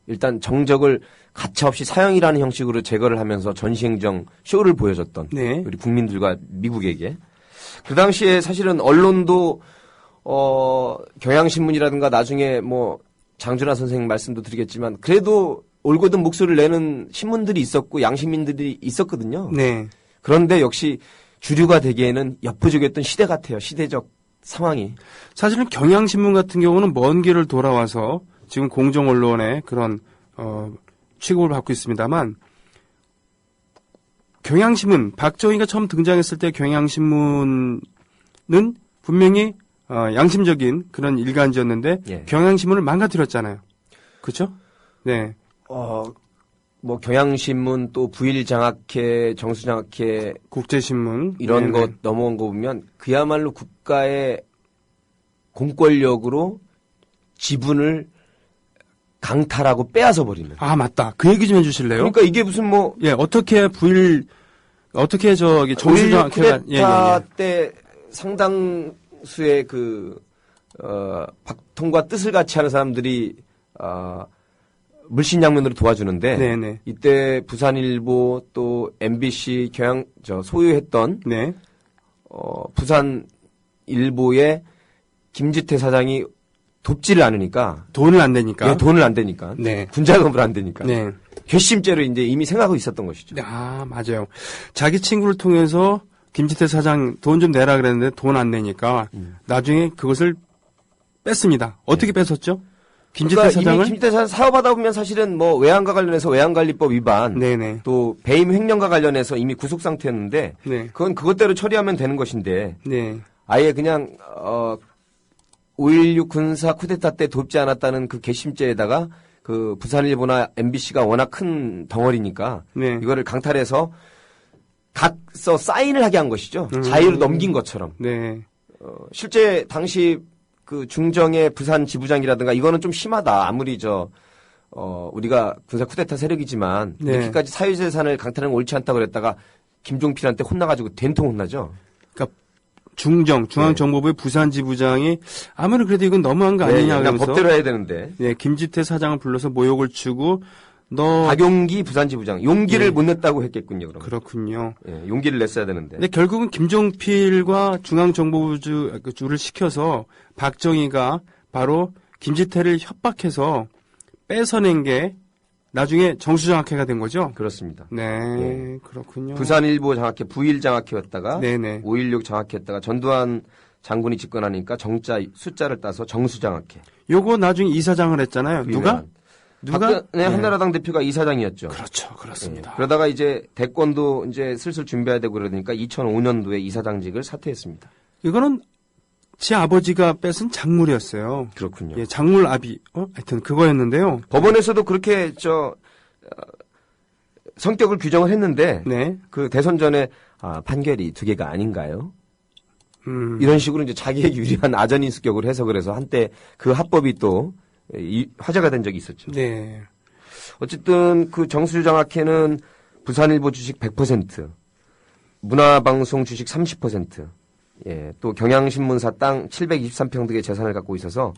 일단 정적을 가차없이 사형이라는 형식으로 제거를 하면서 전시행정 쇼를 보여줬던 네. 우리 국민들과 미국에게 그 당시에 사실은 언론도 경향신문이라든가 나중에 뭐 장준하 선생님 말씀도 드리겠지만 그래도 올곧은 목소리를 내는 신문들이 있었고 양식민들이 있었거든요. 네. 그런데 역시 주류가 되기에는 역부족이었던 시대 같아요. 시대적 상황이. 사실은 경향신문 같은 경우는 먼 길을 돌아와서 지금 공정언론의 그런 취급을 받고 있습니다만 경향신문 박정희가 처음 등장했을 때 경향신문은 분명히 양심적인 그런 일간지였는데 예. 경향신문을 망가뜨렸잖아요. 그렇죠? 네. 뭐 경향신문 또 부일장학회, 정수장학회 국제신문 이런 네네. 것 넘어온 거 보면 그야말로 국가의 공권력으로 지분을 강탈하고 빼앗아 버리는. 아 맞다. 그 얘기 좀 해주실래요? 그러니까 이게 무슨 뭐 예 어떻게 저기 정수장학회가 쿠데타 때 상당수의 박통과 뜻을 같이 하는 사람들이 물신양면으로 도와주는데 네네. 이때 부산일보 또 MBC 소유했던 네. 부산일보의 김지태 사장이 돕지를 않으니까 돈을 안 내니까. 예, 돈을 안 되니까 네. 군자금을 안 되니까 네. 괘씸죄로 이제 이미 생각하고 있었던 것이죠. 아, 맞아요. 자기 친구를 통해서 김지태 사장 돈 좀 내라 그랬는데 돈 안 내니까 나중에 그것을 뺐습니다. 어떻게 뺐었죠? 김지태 그러니까 사장을? 이미 김지태 사장 사업하다 보면 사실은 뭐 외환과 관련해서 외환관리법 위반, 네네. 또 배임 횡령과 관련해서 이미 구속 상태였는데 네. 그건 그것대로 처리하면 되는 것인데 네. 아예 그냥 5.16 군사 쿠데타 때 돕지 않았다는 그 괘씸죄에다가 그 부산일보나 MBC가 워낙 큰 덩어리니까 네. 이거를 강탈해서 각서 사인을 하게 한 것이죠. 자유로 넘긴 것처럼. 네. 실제 당시 그 중정의 부산 지부장이라든가 이거는 좀 심하다. 아무리 우리가 군사 쿠데타 세력이지만 네. 이렇게까지 사유재산을 강탈하는 건 옳지 않다고 그랬다가 김종필한테 혼나가지고 된통 혼나죠. 그러니까 중앙정보부의 부산지부장이 아무리 그래도 이건 너무한 거 네, 아니냐 그냥 하면서 법대로 해야 되는데. 네, 김지태 사장을 불러서 모욕을 주고 너 박용기 부산지부장 용기를 네. 못 냈다고 했겠군요. 그럼. 그렇군요. 예, 용기를 냈어야 되는데. 근데 결국은 김종필과 중앙정보부주를 시켜서 박정희가 바로 김지태를 협박해서 뺏어낸 게 나중에 정수장학회가 된 거죠? 그렇습니다. 네, 예. 그렇군요. 부산일보 장학회, 부일 장학회였다가 네네. 5.16 장학회였다가 전두환 장군이 집권하니까 정자 숫자를 따서 정수장학회. 요거 나중에 이사장을 했잖아요. 그 누가? 유명한. 박근혜 한나라당 대표가 이사장이었죠. 그렇죠, 그렇습니다. 예. 그러다가 이제 대권도 이제 슬슬 준비해야 되고 그러니까 2005년도에 이사장직을 사퇴했습니다. 이거는 제 아버지가 뺏은 작물이었어요. 그렇군요. 예, 작물 아비. 하여튼 그거였는데요. 법원에서도 그렇게 성격을 규정을 했는데 네. 그 대선 전에 판결이 두 개가 아닌가요? 이런 식으로 이제 자기에게 유리한 아전인수격으로 해석을 해서 한때 그 합법이 또 화제가 된 적이 있었죠. 네. 어쨌든 그 정수장학회는 부산일보 주식 100%, 문화방송 주식 30%, 예, 또 경향신문사 땅 723평 등의 재산을 갖고 있어서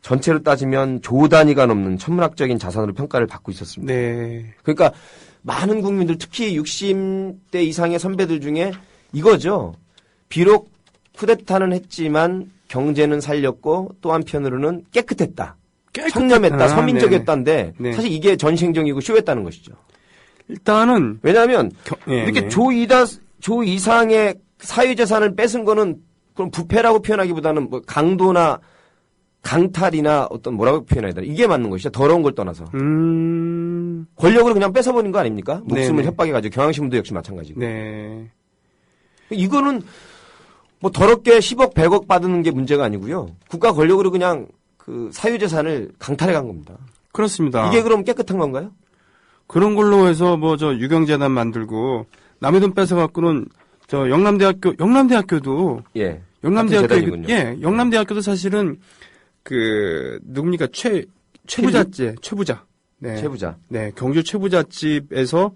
전체로 따지면 조 단위가 넘는 천문학적인 자산으로 평가를 받고 있었습니다. 네. 그러니까 많은 국민들, 특히 60대 이상의 선배들 중에 이거죠. 비록 쿠데타는 했지만 경제는 살렸고 또 한편으로는 깨끗했다. 청렴했다, 서민적이었다인데 네. 사실 이게 전시행정이고 쇼였다는 것이죠. 일단은 왜냐하면 예, 이렇게 네. 조 이상의 사유재산을 뺏은 거는 그럼 부패라고 표현하기보다는 뭐 강도나 강탈이나 어떤 뭐라고 표현해야 되나 이게 맞는 것이죠. 더러운 걸 떠나서 권력으로 그냥 뺏어버린 거 아닙니까? 목숨을 네네. 협박해가지고 경향신문도 역시 마찬가지고. 네. 이거는 뭐 더럽게 10억, 100억 받는 게 문제가 아니고요. 국가 권력으로 그냥 그 사유재산을 강탈해 간 겁니다. 그렇습니다. 이게 그럼 깨끗한 건가요? 그런 걸로 해서 뭐 유경재단 만들고 남의 돈 뺏어갖고는 영남대학교도 예. 영남대학교 같은 재단이군요. 예, 영남대학교도 사실은 누굽니까 최부자. 네. 최부자. 네, 경주 최부잣집에서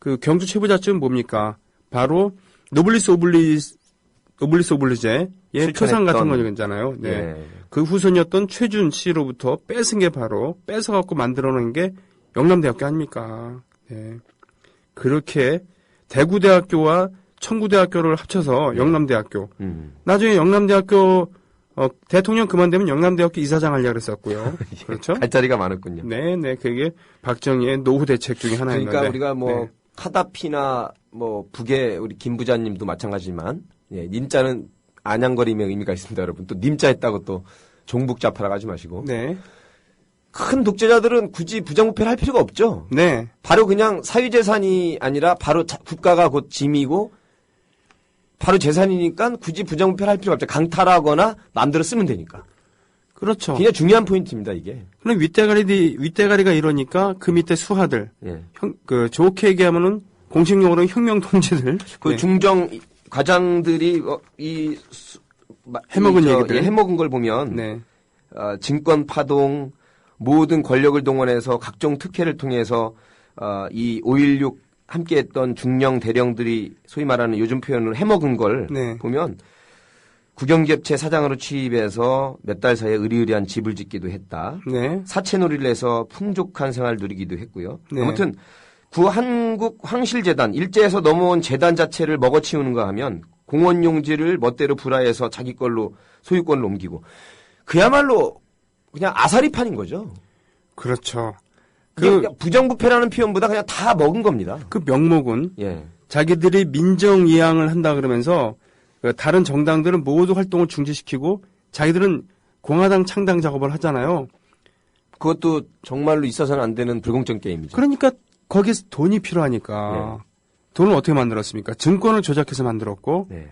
그 경주 최부잣집은 뭡니까? 바로 노블리스 오블리제의 표상 같은 거 있잖아요. 네. 예. 그 후손이었던 최준 씨로부터 뺏은 게 바로 뺏어갖고 만들어놓은 게 영남대학교 아닙니까? 네. 그렇게 대구대학교와 청구대학교를 합쳐서 영남대학교. 나중에 영남대학교 대통령 그만되면 영남대학교 이사장 하려고 그랬었고요. 그렇죠? 갈 자리가 많았군요. 네. 그게 박정희의 노후 대책 중에 하나였는데. 그러니까 우리가 뭐 네. 카다피나 뭐 북의 우리 김 부장님도 마찬가지지만 예, 님자는 안양거림의 의미가 있습니다, 여러분. 또 님자 했다고 또 종북자파라고 하지 마시고. 네. 큰 독재자들은 굳이 부정부패를 할 필요가 없죠. 네. 바로 그냥 사유재산이 아니라 바로 국가가 곧 짐이고 바로 재산이니까 굳이 부정부패를 할 필요가 없죠. 강탈하거나 마음대로 쓰면 되니까. 그렇죠. 굉장히 중요한 포인트입니다, 이게. 그럼 윗대가리가 이러니까 그 밑에 수하들. 예. 좋게 얘기하면은 공식용어로는 혁명 통제들. 그 네. 중정 과장들이 해먹은 얘기들. 해먹은 걸 보면 네. 증권 파동 모든 권력을 동원해서 각종 특혜를 통해서 이 5.16 함께했던 중령 대령들이 소위 말하는 요즘 표현으로 해먹은 걸 네. 보면 국영기업체 사장으로 취입해서 몇 달 사이에 의리의리한 집을 짓기도 했다. 네. 사채놀이를 해서 풍족한 생활을 누리기도 했고요. 네. 아무튼 구한국 황실재단 일제에서 넘어온 재단 자체를 먹어치우는가 하면 공원용지를 멋대로 불화해서 자기 걸로 소유권을 옮기고 그야말로 그냥 아사리판인 거죠. 그렇죠. 그냥 부정부패라는 표현보다 그냥 다 먹은 겁니다. 그 명목은 예. 자기들이 민정이양을 한다 그러면서 다른 정당들은 모두 활동을 중지시키고 자기들은 공화당 창당 작업을 하잖아요. 그것도 정말로 있어서는 안 되는 불공정 게임이죠. 그러니까 거기서 돈이 필요하니까 돈을 어떻게 만들었습니까? 증권을 조작해서 만들었고 네.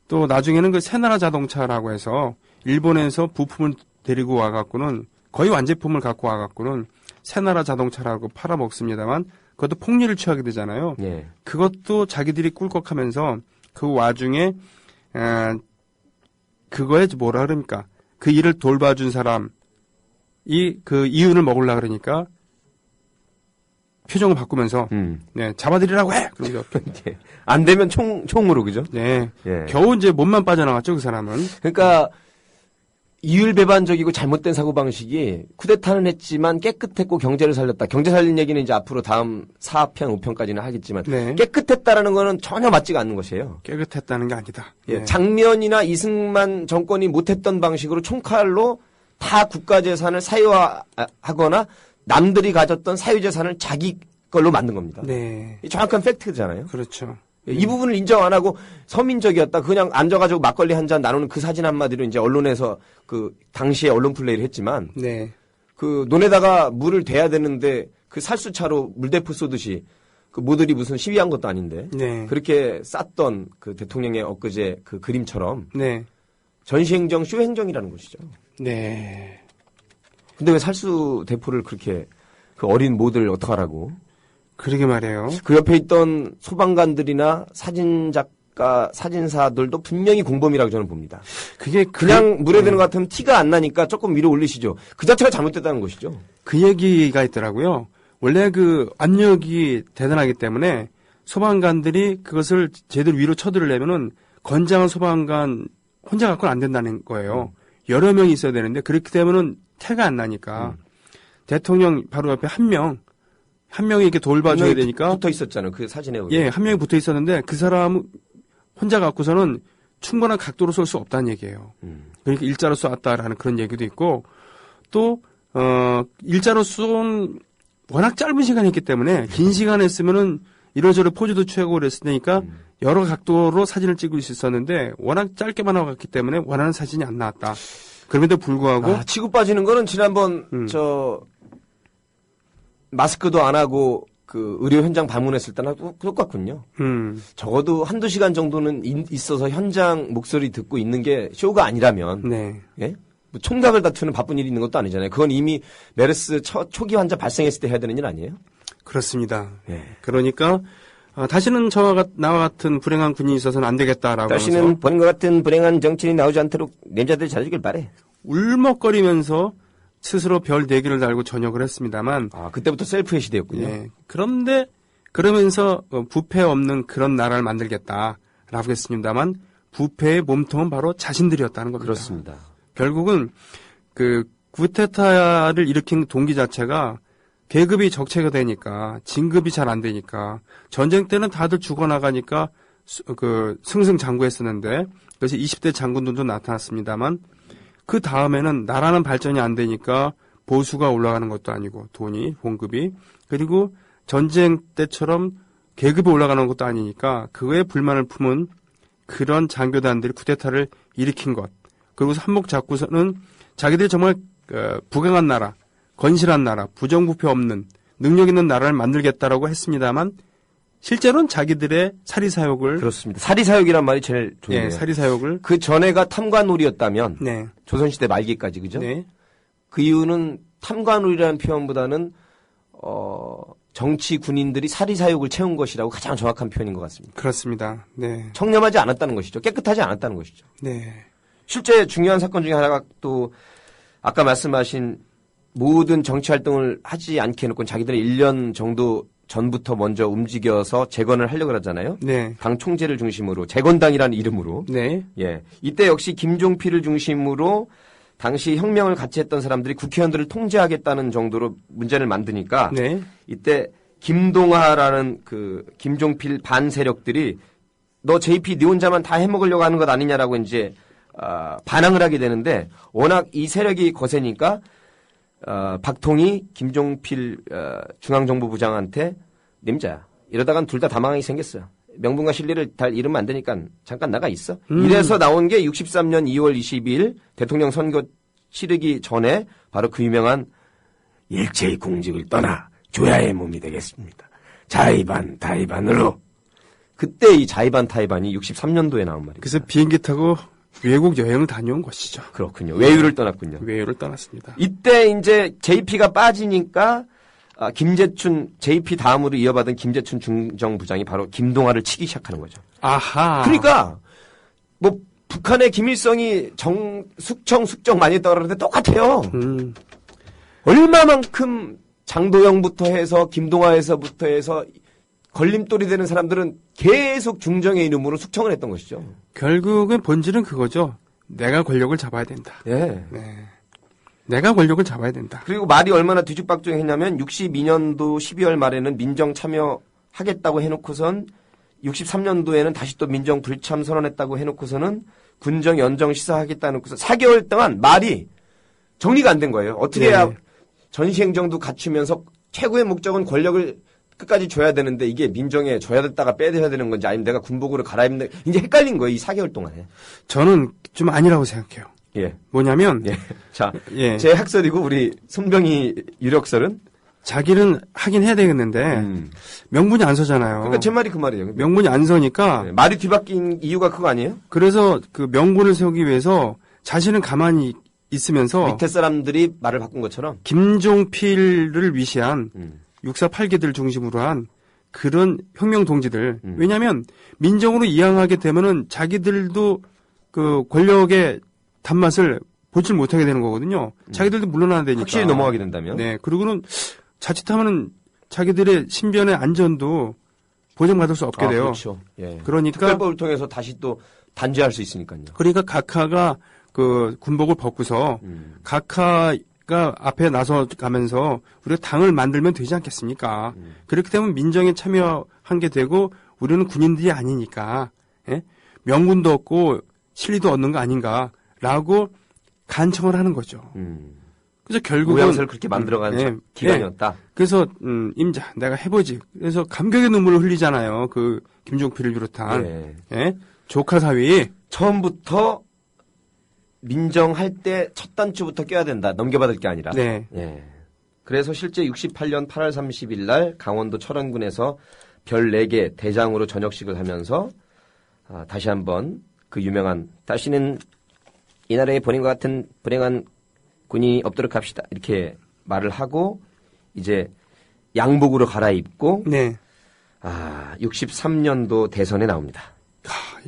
또 나중에는 그 새나라 자동차라고 해서 일본에서 부품을 데리고 와갖고는 거의 완제품을 갖고 와갖고는 새나라 자동차라고 팔아먹습니다만 그것도 폭리를 취하게 되잖아요. 예. 그것도 자기들이 꿀꺽하면서 그 와중에 그거에 뭐라 그럽니까? 그 일을 돌봐준 사람, 그 이윤을 먹으려 그러니까 표정을 바꾸면서 네, 잡아들이라고 해. 그러면서 예. 안 되면 총으로 그죠? 네, 예. 겨우 이제 몸만 빠져나갔죠 그 사람은. 그러니까 이율배반적이고 잘못된 사고방식이 쿠데타는 했지만 깨끗했고 경제를 살렸다. 경제 살린 얘기는 이제 앞으로 다음 4편, 5편까지는 하겠지만 네. 깨끗했다라는 거는 전혀 맞지가 않는 것이에요. 깨끗했다는 게 아니다. 예, 네. 장면이나 이승만 정권이 못했던 방식으로 총칼로 다 국가재산을 사유화하거나 남들이 가졌던 사유재산을 자기 걸로 만든 겁니다. 네, 이 정확한 팩트잖아요. 그렇죠. 이 부분을 인정 안 하고 서민적이었다. 그냥 앉아가지고 막걸리 한 잔 나누는 그 사진 한마디로 이제 언론에서 그 당시에 언론 플레이를 했지만 네, 그 논에다가 물을 대야 되는데 그 살수차로 물대포 쏘듯이 그 모들이 무슨 시위한 것도 아닌데 네, 그렇게 쌌던 그 대통령의 엊그제 그 그림처럼 네, 전시행정 쇼행정이라는 것이죠. 네. 근데 왜 살수 대포를 그렇게 그 어린 모들 어떡하라고? 그러게 말이에요. 그 옆에 있던 소방관들이나 사진작가, 사진사들도 분명히 공범이라고 저는 봅니다. 그게 그냥 물에 드는 것 같으면 티가 안 나니까 조금 위로 올리시죠. 그 자체가 잘못됐다는 것이죠. 그 얘기가 있더라고요. 원래 그 압력이 대단하기 때문에 소방관들이 그것을 제대로 위로 쳐들으려면은 건장한 소방관 혼자 갖고는 안 된다는 거예요. 여러 명이 있어야 되는데 그렇게 되면은 태가 안 나니까 대통령 바로 옆에 한 명이 이렇게 돌봐줘야 되니까 붙어 있었잖아요. 그 사진에. 예, 한 명이 붙어 있었는데 그 사람 혼자 갖고서는 충분한 각도로 쏠 수 없다는 얘기예요. 그러니까 일자로 쏘았다라는 그런 얘기도 있고 또 일자로 쏜 워낙 짧은 시간이었기 때문에 긴 시간에 쓰면은 이러저러 포즈도 취하고 그랬으니까 여러 각도로 사진을 찍을 수 있었는데 워낙 짧게만 나왔기 때문에 원하는 사진이 안 나왔다. 그럼에도 불구하고 치고 빠지는 거는 지난번 마스크도 안 하고 그 의료 현장 방문했을 때나 똑같군요. 적어도 한두 시간 정도는 있어서 현장 목소리 듣고 있는 게 쇼가 아니라면 네. 예? 뭐 총각을 다투는 바쁜 일이 있는 것도 아니잖아요. 그건 이미 메르스 초기 환자 발생했을 때 해야 되는 일 아니에요? 그렇습니다. 예. 그러니까 다시는 나와 같은 불행한 군인이 있어서는 안 되겠다라고 다시는 하면서 본인과 같은 불행한 정치인이 나오지 않도록 남자들이 잘해주길 바래. 울먹거리면서 스스로 별 4개를 달고 전역을 했습니다만 그때부터 셀프의 시대였군요. 예. 그런데 그러면서 부패 없는 그런 나라를 만들겠다라고 했습니다만 부패의 몸통은 바로 자신들이었다는 겁니다. 그렇습니다. 결국은 그 쿠데타를 일으킨 동기 자체가 계급이 적체가 되니까 진급이 잘 안 되니까 전쟁 때는 다들 죽어나가니까 그 승승장구했었는데 그래서 20대 장군들도 나타났습니다만 그 다음에는 나라는 발전이 안 되니까 보수가 올라가는 것도 아니고 돈이 봉급이 그리고 전쟁 때처럼 계급이 올라가는 것도 아니니까 그거에 불만을 품은 그런 장교단들이 쿠데타를 일으킨 것 그리고서 한몫 잡고서는 자기들이 정말 부강한 나라 건실한 나라 부정부패 없는 능력 있는 나라를 만들겠다라고 했습니다만 실제로는 자기들의 사리사욕을 그렇습니다. 사리사욕이란 말이 제일 좋네요. 예, 사리사욕을 그 전에가 탐관놀이였다면 네. 조선시대 말기까지 그죠? 네. 그 이유는 탐관놀이라는 표현보다는 정치 군인들이 사리사욕을 채운 것이라고 가장 정확한 표현인 것 같습니다. 그렇습니다. 네. 청렴하지 않았다는 것이죠. 깨끗하지 않았다는 것이죠. 네. 실제 중요한 사건 중에 하나가 또 아까 말씀하신 모든 정치 활동을 하지 않게 해놓고 자기들이 1년 정도 전부터 먼저 움직여서 재건을 하려고 하잖아요. 네. 당 총재를 중심으로 재건당이라는 이름으로. 네. 예. 이때 역시 김종필을 중심으로 당시 혁명을 같이 했던 사람들이 국회의원들을 통제하겠다는 정도로 문제를 만드니까 네. 이때 김동하라는 그 김종필 반 세력들이 너 JP 네 혼자만 다 해먹으려고 하는 것 아니냐라고 이제 반항을 하게 되는데 워낙 이 세력이 거세니까 박통이 김종필 중앙정보부장한테 님자 이러다간 둘 다 다망하게 생겼어. 명분과 실리를 달 잃으면 안 되니까 잠깐 나가 있어. 이래서 나온 게 63년 2월 22일 대통령 선거 치르기 전에 바로 그 유명한 일체의 공직을 떠나 조야의 몸이 되겠습니다. 자의반 타의반으로. 그때 이 자의반 타의반이 63년도에 나온 말이에요. 그래서 비행기 타고 외국 여행을 다녀온 것이죠. 그렇군요. 외유를 떠났군요. 외유를 떠났습니다. 이때 이제 JP가 빠지니까 김재춘 JP 다음으로 이어받은 김재춘 중정부장이 바로 김동하를 치기 시작하는 거죠. 아하. 그러니까 뭐 북한의 김일성이 숙청 많이 했다고 그러는데 똑같아요. 얼마만큼 장도영부터 해서 김동아에서부터 해서 걸림돌이 되는 사람들은 계속 중정의 이름으로 숙청을 했던 것이죠. 결국은 본질은 그거죠. 내가 권력을 잡아야 된다. 예. 네. 내가 권력을 잡아야 된다. 그리고 말이 얼마나 뒤죽박죽했냐면 62년도 12월 말에는 민정 참여하겠다고 해놓고선 63년도에는 다시 또 민정 불참 선언했다고 해놓고서는 군정 연정 시사하겠다 해놓고서 4개월 동안 말이 정리가 안 된 거예요. 어떻게 해야 네. 전시행정도 갖추면서 최고의 목적은 권력을 끝까지 줘야 되는데 이게 민정에 줘야 됐다가 빼야 되는 건지 아니면 내가 군복으로 갈아입는 이제 헷갈린 거예요. 이 4개월 동안에. 저는 좀 아니라고 생각해요. 예. 뭐냐면 예. 자, 예. 제 학설이고 우리 손병희 유력설은 자기는 하긴 해야 되겠는데 명분이 안 서잖아요. 그러니까 제 말이 그 말이에요. 명분이 안 서니까 네, 말이 뒤바뀐 이유가 그거 아니에요? 그래서 그 명분을 세우기 위해서 자신은 가만히 있으면서 밑에 사람들이 말을 바꾼 것처럼 김종필을 위시한 648기들 중심으로 한 그런 혁명 동지들. 왜냐하면 민정으로 이양하게 되면은 자기들도 그 권력의 단맛을 보질 못하게 되는 거거든요. 자기들도 물러나야 되니까. 확실히 넘어가게 된다면. 네. 그리고는 자칫하면은 자기들의 신변의 안전도 보장받을 수 없게 돼요. 그렇죠. 예. 그러니까 특별법을 통해서 다시 또 단죄할 수 있으니까요. 그러니까 각하가 그 군복을 벗고서 각하가 앞에 나서가면서 우리가 당을 만들면 되지 않겠습니까? 그렇게 되면 민정에 참여한 게 되고 우리는 군인들이 아니니까 예? 명분도 얻고 실리도 얻는 거 아닌가라고 간청을 하는 거죠. 그래서 결국은 모양새를 그렇게 만들어가는 기간이었다. 그래서 임자 내가 해보지. 그래서 감격의 눈물을 흘리잖아요. 그 김종필을 비롯한 예. 예? 조카 사위 처음부터 민정할 때 첫 단추부터 껴야 된다. 넘겨받을 게 아니라. 네. 예. 그래서 실제 68년 8월 30일 날 강원도 철원군에서 별 4개 대장으로 전역식을 하면서 다시 한번 그 유명한 다시는 이 나라에 본인과 같은 불행한 군이 없도록 합시다. 이렇게 말을 하고 이제 양복으로 갈아입고 네. 63년도 대선에 나옵니다.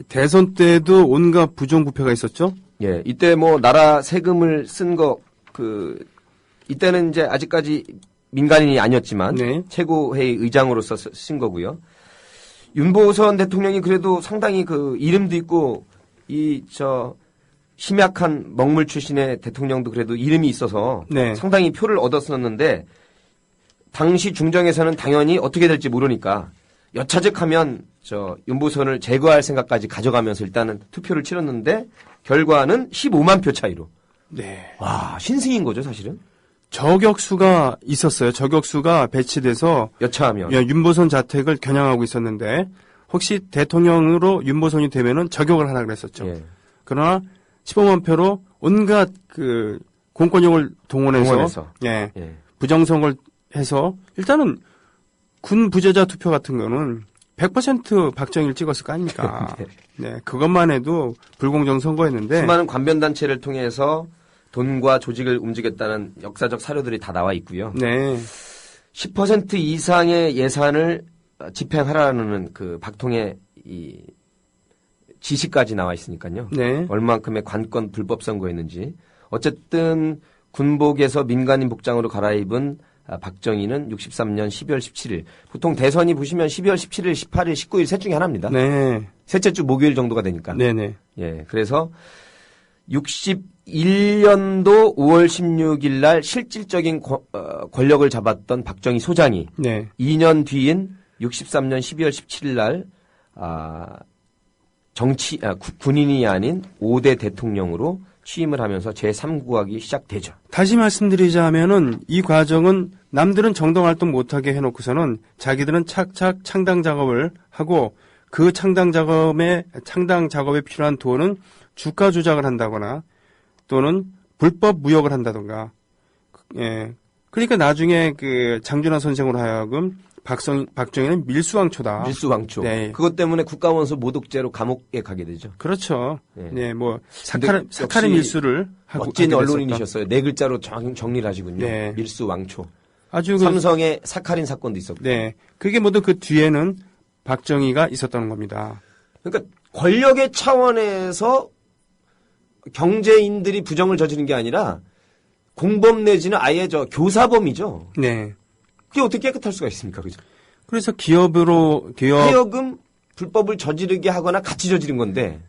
대선 때도 온갖 부정부패가 있었죠. 예, 이때 뭐 나라 세금을 쓴 거 이때는 이제 아직까지 민간인이 아니었지만 네. 최고회의 의장으로서 쓴 거고요. 윤보선 대통령이 그래도 상당히 그 이름도 있고 심약한 먹물 출신의 대통령도 그래도 이름이 있어서 네. 상당히 표를 얻었었는데 당시 중정에서는 당연히 어떻게 될지 모르니까 여차적하면 윤보선을 제거할 생각까지 가져가면서 일단은 투표를 치렀는데 결과는 15만 표 차이로. 네. 와, 신승인 거죠, 사실은. 저격수가 있었어요. 저격수가 배치돼서 여차하면. 윤보선 자택을 겨냥하고 있었는데 혹시 대통령으로 윤보선이 되면은 저격을 하라 그랬었죠. 예. 그러나 15만 표로 온갖 그 공권력을 동원해서 예. 예. 부정선거를 해서 일단은 군 부재자 투표 같은 거는 100% 박정희를 찍었을 거 아닙니까? 네. 네, 그것만 해도 불공정 선거였는데 수많은 관변단체를 통해서 돈과 조직을 움직였다는 역사적 사료들이 다 나와 있고요. 네, 10% 이상의 예산을 집행하라는 그 박통의 이 지시까지 나와 있으니까요. 네, 얼마만큼의 관권 불법 선거였는지. 어쨌든 군복에서 민간인 복장으로 갈아입은 박정희는 63년 12월 17일. 보통 대선이 보시면 12월 17일, 18일, 19일 셋 중에 하나입니다. 네, 셋째 주 목요일 정도가 되니까. 네, 네. 예, 그래서 61년도 5월 16일 날 실질적인 권력을 잡았던 박정희 소장이 네. 2년 뒤인 63년 12월 17일 날 군인이 아닌 5대 대통령으로 취임을 하면서 제3국악이 시작되죠. 다시 말씀드리자면은 이 과정은 남들은 정당활동 못하게 해놓고서는 자기들은 착착 창당 작업을 하고 그 창당 작업에 필요한 돈은 주가 조작을 한다거나 또는 불법 무역을 한다던가. 예. 그러니까 나중에 그 장준하 선생으로 하여금 박정희는 밀수왕초다. 밀수왕초. 네. 그것 때문에 국가원수 모독죄로 감옥에 가게 되죠. 그렇죠. 네. 네, 뭐 근데 사카린 역시 밀수를 하고 멋진 하게 언론인이셨어요. 네 글자로 정리를 하시군요. 네. 밀수왕초. 아주 삼성의 사카린 사건도 있었고. 네. 그게 모두 그 뒤에는 박정희가 있었다는 겁니다. 그러니까 권력의 차원에서 경제인들이 부정을 저지른 게 아니라 공범 내지는 아예 교사범이죠. 네. 그게 어떻게 깨끗할 수가 있습니까? 그죠? 그래서 기업 하여금 불법을 저지르게 하거나 같이 저지른 건데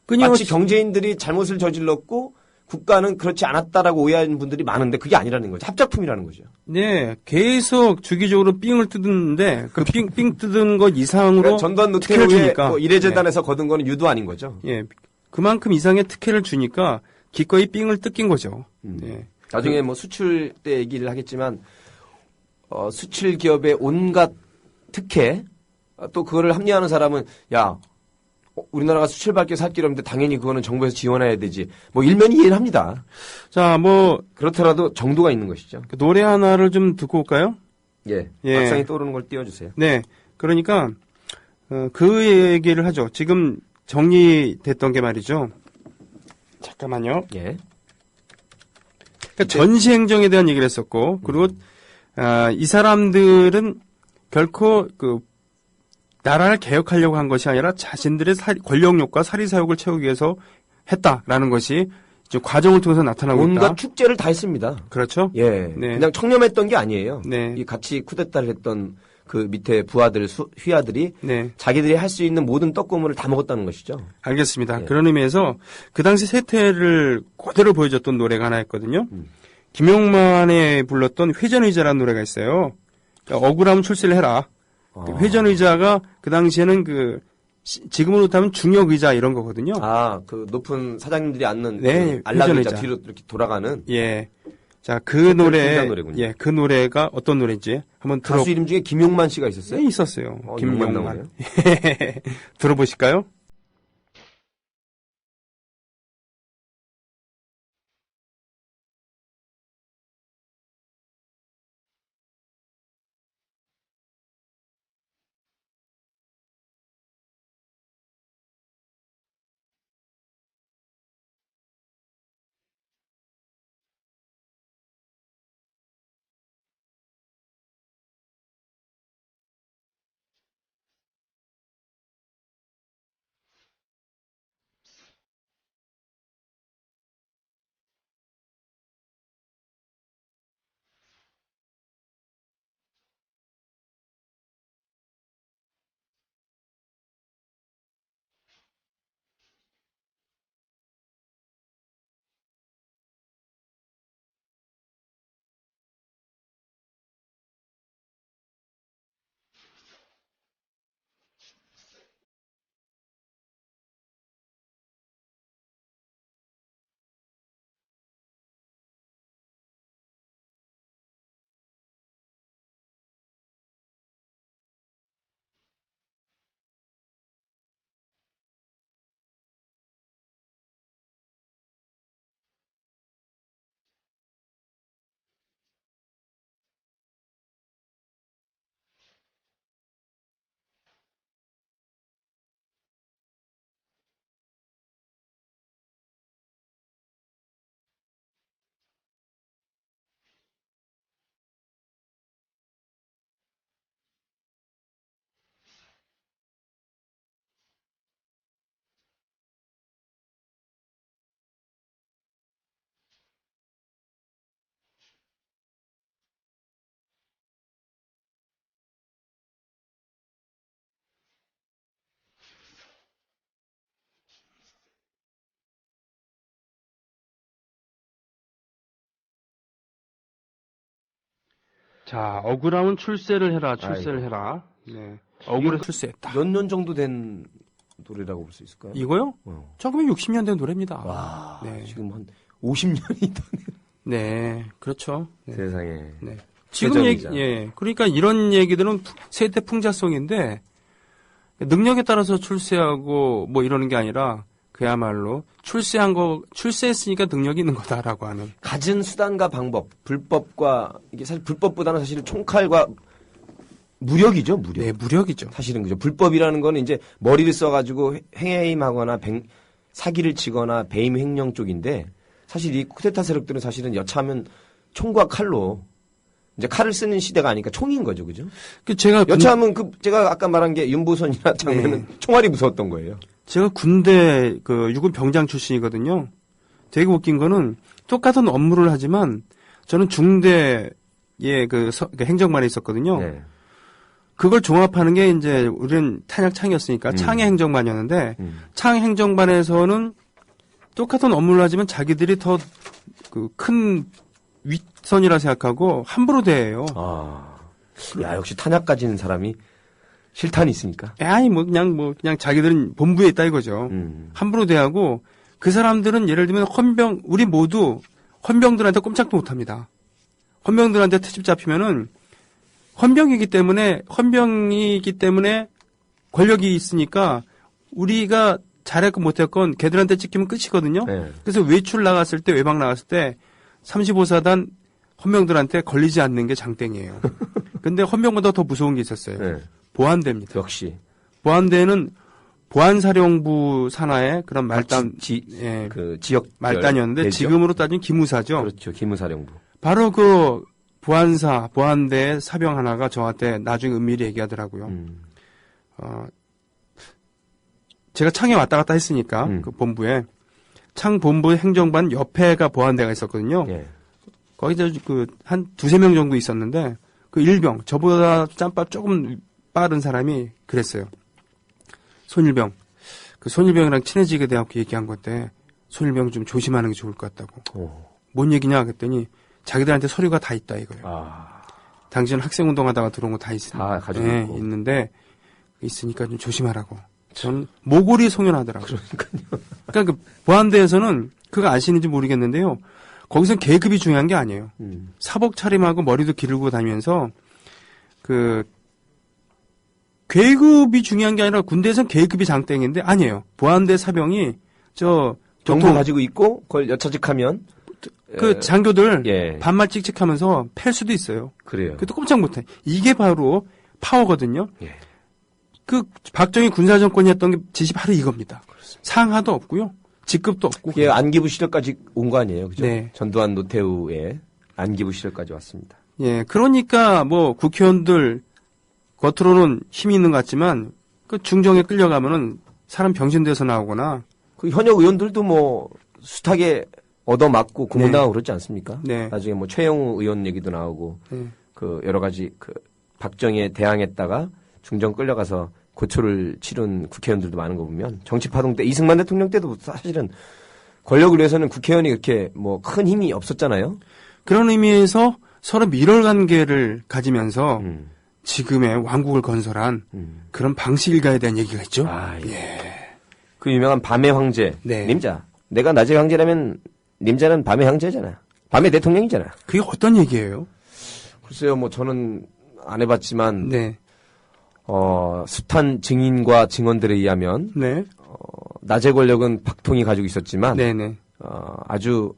마치 경제인들이 잘못을 저질렀고 국가는 그렇지 않았다라고 오해하는 분들이 많은데 그게 아니라는 거죠. 합작품이라는 거죠. 네, 계속 주기적으로 삥을 뜯는데 그 삥 뜯은 것 이상으로 그러니까 전두환 특혜를 노태우의 주니까 뭐 이례재단에서 거둔 거는 유도 아닌 거죠. 예, 그만큼 이상의 특혜를 주니까 기꺼이 삥을 뜯긴 거죠. 네. 나중에 뭐 수출 때 얘기를 하겠지만 수출 기업의 온갖 특혜 또 그거를 합리화하는 사람은 야 우리나라가 수출밖에 살 길이 없는데 당연히 그거는 정부에서 지원해야 되지. 뭐 일면이 이해를 합니다. 자, 뭐 그렇더라도 정도가 있는 것이죠. 노래 하나를 좀 듣고 올까요? 예. 예. 막상이 떠오르는 걸 띄워주세요. 네. 그러니까 그 얘기를 하죠. 지금 정리됐던 게 말이죠. 잠깐만요. 예. 그러니까 전시 행정에 대한 얘기를 했었고, 그리고 이 사람들은 결코 나라를 개혁하려고 한 것이 아니라 자신들의 권력욕과 사리사욕을 채우기 위해서 했다라는 것이 이제 과정을 통해서 나타나고 있다. 온갖 축제를 다 했습니다. 그렇죠? 예. 네. 그냥 청렴했던 게 아니에요. 네. 이 같이 쿠데타를 했던 그 밑에 부하들, 휘하들이 네. 자기들이 할 수 있는 모든 떡고물을 다 먹었다는 것이죠. 알겠습니다. 예. 그런 의미에서 그 당시 세태를 그대로 보여줬던 노래가 하나 있거든요. 김용만이 불렀던 회전의자라는 노래가 있어요. 그러니까 억울하면 출세를 해라. 회전의자가 그 당시에는 지금으로 따면 중역의자 이런 거거든요. 그 높은 사장님들이 앉는 네, 안락의자 회전의자. 뒤로 이렇게 돌아가는. 예. 자, 그 노래, 노래군요. 예, 그 노래가 어떤 노래인지 한번 가수 이름 중에 김용만 씨가 있었어요? 네, 있었어요. 김용만 김용만. 나오네요. 들어보실까요? 자, 억울하면 출세를 해라. 해라. 네. 억울해 출세했다. 몇 년 정도 된 노래라고 볼 수 있을까요? 이거요? 1960년대 노래입니다. 와, 네. 지금 한 50년이 더 네, 그렇죠. 네. 세상에. 네. 지금 그러니까 이런 얘기들은 세대 풍자성인데 능력에 따라서 출세하고 뭐 이러는 게 아니라 그야말로 출세했으니까 능력이 있는 거다라고 하는. 가진 수단과 방법, 불법과 이게 사실 불법보다는 사실은 총칼과 무력이죠, 무력. 네, 무력이죠. 사실은 그죠. 불법이라는 거는 이제 머리를 써가지고 행해임하거나 사기를 치거나 배임 횡령 쪽인데 사실 이 쿠데타 세력들은 사실은 여차하면 총과 칼로 이제 칼을 쓰는 시대가 아니니까 총인 거죠, 그죠? 제가 여차하면 제가 아까 말한 게 윤보선이나 장면은 총알이 무서웠던 거예요. 제가 군대 유군 병장 출신이거든요. 되게 웃긴 거는 똑같은 업무를 하지만 저는 중대의 그 행정반에 있었거든요. 네. 그걸 종합하는 게 이제 우리는 탄약창이었으니까 창의 행정반이었는데 창 행정반에서는 똑같은 업무를 하지만 자기들이 더 그 큰 윗선이라 생각하고 함부로 대해요. 야, 역시 탄약 가진 사람이 실탄이 있으니까. 아니 그냥 자기들은 본부에 있다 이거죠. 함부로 대하고 그 사람들은 예를 들면 우리 모두 헌병들한테 꼼짝도 못 합니다. 헌병들한테 트집 잡히면은 헌병이기 때문에 권력이 있으니까 우리가 잘했건 못했건 걔들한테 찍히면 끝이거든요. 네. 그래서 외출 나갔을 때 외박 나갔을 때 35사단 헌병들한테 걸리지 않는 게 장땡이에요. 근데 헌병보다 더 무서운 게 있었어요. 네. 보안대입니다. 역시. 보안대는 보안사령부 산하의 그런 말단, 그 지역 말단이었는데 대죠? 지금으로 따지면 기무사죠. 그렇죠. 기무사령부. 바로 그 보안대의 사병 하나가 저한테 나중에 은밀히 얘기하더라고요. 제가 창에 왔다 갔다 했으니까 그 본부에 창 본부 행정반 옆에가 보안대가 있었거든요. 예. 거기서 한 2-3명 정도 있었는데 그 일병 저보다 짬밥 조금 빠른 사람이 그랬어요. 손일병. 그 손일병이랑 친해지게 돼갖고 얘기한 건데 손일병 좀 조심하는 게 좋을 것 같다고. 뭔 얘기냐 그랬더니 자기들한테 서류가 다 있다 이거예요. 당신 학생운동하다가 들어온 거 다 있으니까. 다 가지고 있고. 있는데 있으니까 좀 조심하라고. 전 모골이 송연하더라고요. 그러니까 그 보안대에서는 그거 아시는지 모르겠는데요. 거기선 계급이 중요한 게 아니에요. 사복 차림하고 머리도 기르고 다니면서 그 계급이 중요한 게 아니라 군대에선 계급이 장땡인데 아니에요. 보안대 사병이 정보 가지고 있고 그걸 여차직하면 그 장교들 예. 반말 찍찍하면서 팰 수도 있어요. 그래요. 그것도 꼼짝 못해. 이게 바로 파워거든요. 예. 그 박정희 군사정권이 했던 게 지시 바로 이겁니다. 그렇습니다. 상하도 없고요. 직급도 없고. 그게 안기부 시절까지 온 거 아니에요. 그죠? 네. 전두환 노태우의 안기부 시절까지 왔습니다. 예. 그러니까 뭐 국회의원들 겉으로는 힘이 있는 것 같지만 그 중정에 끌려가면은 사람 병신돼서 나오거나 그 현역 의원들도 뭐 숱하게 얻어맞고 고문당하고 그러지 않습니까? 네. 나중에 뭐 최영우 의원 얘기도 나오고 그 여러 가지 그 박정희에 대항했다가 중정 끌려가서 고초를 치른 국회의원들도 많은 거 보면 정치파동 때 이승만 대통령 때도 사실은 권력을 위해서는 국회의원이 그렇게 뭐 큰 힘이 없었잖아요. 그런 의미에서 서로 밀월관계를 가지면서 지금의 왕국을 건설한 그런 방식일가에 대한 얘기가 있죠. 그 유명한 밤의 황제 네. 님자. 내가 낮의 황제라면 님자는 밤의 황제잖아. 밤의 대통령이잖아. 그게 어떤 얘기예요? 글쎄요, 뭐 저는 안 해봤지만 네. 숱한 증인과 증언들에 의하면 네. 낮의 권력은 박통이 가지고 있었지만 네네. 아주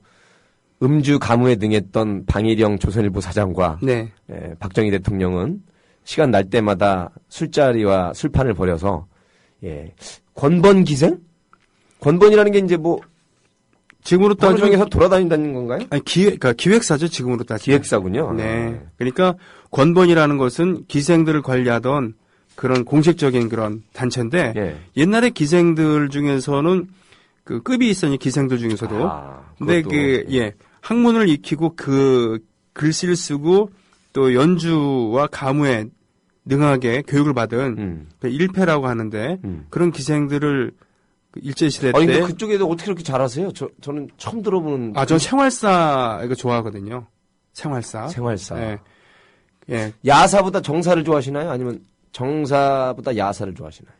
음주 가무에 등했던 방일영 조선일보 사장과 네. 박정희 대통령은 시간 날 때마다 술자리와 술판을 벌여서 권번기생? 권번이라는 게 이제 뭐 지금으로 따지면 방송에서 돌아다닌다는 건가요? 아니 그러니까 기획사죠. 지금으로 따지면. 기획사군요. 네. 그러니까 권번이라는 것은 기생들을 관리하던 그런 공식적인 그런 단체인데 예. 옛날에 기생들 중에서는 그 급이 있었니 기생들 중에서도. 근데 학문을 익히고 그 글씨를 쓰고 또 연주와 가무에 능하게 교육을 받은 그 일패라고 하는데 그런 기생들을 일제시대 때. 아니, 근데 그쪽에도 어떻게 그렇게 잘하세요? 저는 처음 들어보는. 전 생활사 이거 좋아하거든요. 생활사. 생활사. 예. 야사보다 정사를 좋아하시나요? 아니면 정사보다 야사를 좋아하시나요?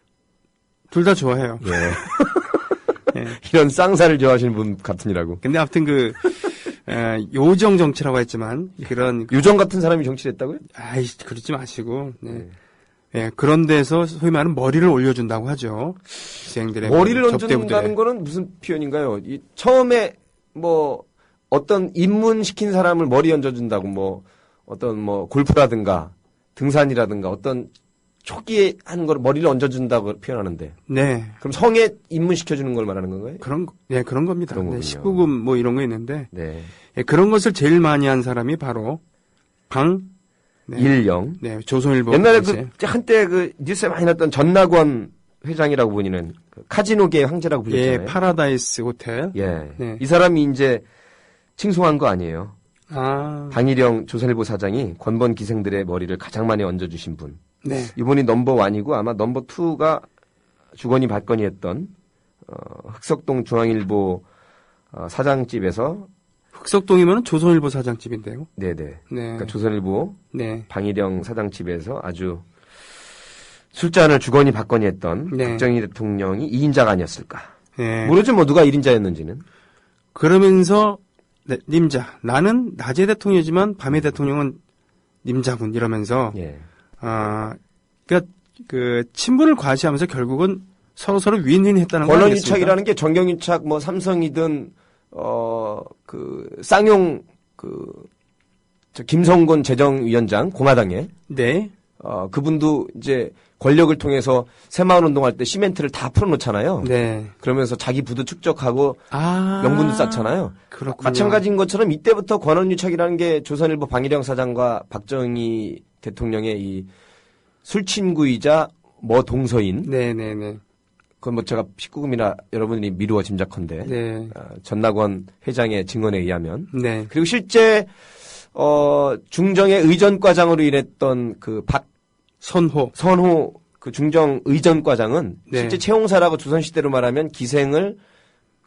둘 다 좋아해요. 예. 이런 쌍사를 좋아하시는 분 같으니라고. 근데 아무튼 요정 정치라고 했지만 그런 요정 같은 사람이 정치를 했다고요? 아이, 그러지 마시고. 네. 예, 그런 데서 소위 말하는 머리를 올려준다고 하죠. 기생들의 머리를 접대 얹는다는 거는 무슨 표현인가요? 처음에 뭐 어떤 입문시킨 사람을 머리 얹어준다고 뭐 어떤 뭐 골프라든가 등산이라든가 어떤 초기에 하는 걸 머리를 얹어준다고 표현하는데. 네. 그럼 성에 입문시켜주는 걸 말하는 건가요? 그런 겁니다. 그런 네, 거군요. 19금 뭐 이런 거 있는데. 네. 예, 그런 것을 제일 많이 한 사람이 바로 일영. 네, 조선일보. 옛날에 한때 뉴스에 많이 났던 전낙원 회장이라고 불리는 카지노계의 황제라고 불리잖아요. 예, 파라다이스 호텔. 예. 네. 이 사람이 이제 칭송한 거 아니에요. 아, 방일영 조선일보 사장이 권번 기생들의 머리를 가장 많이 얹어주신 분. 네. 이분이 넘버1이고 아마 넘버2가 주거니 받거니 했던 흑석동 중앙일보 사장집에서 흑석동이면 조선일보 사장집인데요. 네네. 네. 그러니까 조선일보 네. 방일영 사장집에서 아주 술잔을 주거니 받거니 했던 네. 박정희 대통령이 2인자가 아니었을까. 네. 모르죠 뭐 누가 1인자였는지는. 그러면서 네, 님자, 나는 낮의 대통령이지만 밤의 대통령은 님자군 이러면서 예. 그러니까 그 친분을 과시하면서 결국은 서로 윈윈했다는 거 아니겠습니까? 권원유착이라는 게 정경유착 뭐 삼성이든 그 쌍용 저 김성곤 재정위원장 공화당에 네. 그분도 이제 권력을 통해서 새마을 운동할 때 시멘트를 다 풀어놓잖아요. 네. 그러면서 자기 부도 축적하고 아. 명분도 쌓잖아요. 그렇군요. 마찬가지인 것처럼 이때부터 권원유착이라는 게 조선일보 방일영 사장과 박정희 대통령의 이 술친구이자 뭐 동서인. 네네네. 그건 뭐 제가 19금이나 여러분들이 미루어 짐작컨대. 네. 전낙원 회장의 증언에 의하면. 네. 그리고 실제 중정의 의전과장으로 일했던 그 선호 그 중정 의전과장은 네. 실제 채용사라고 조선시대로 말하면 기생을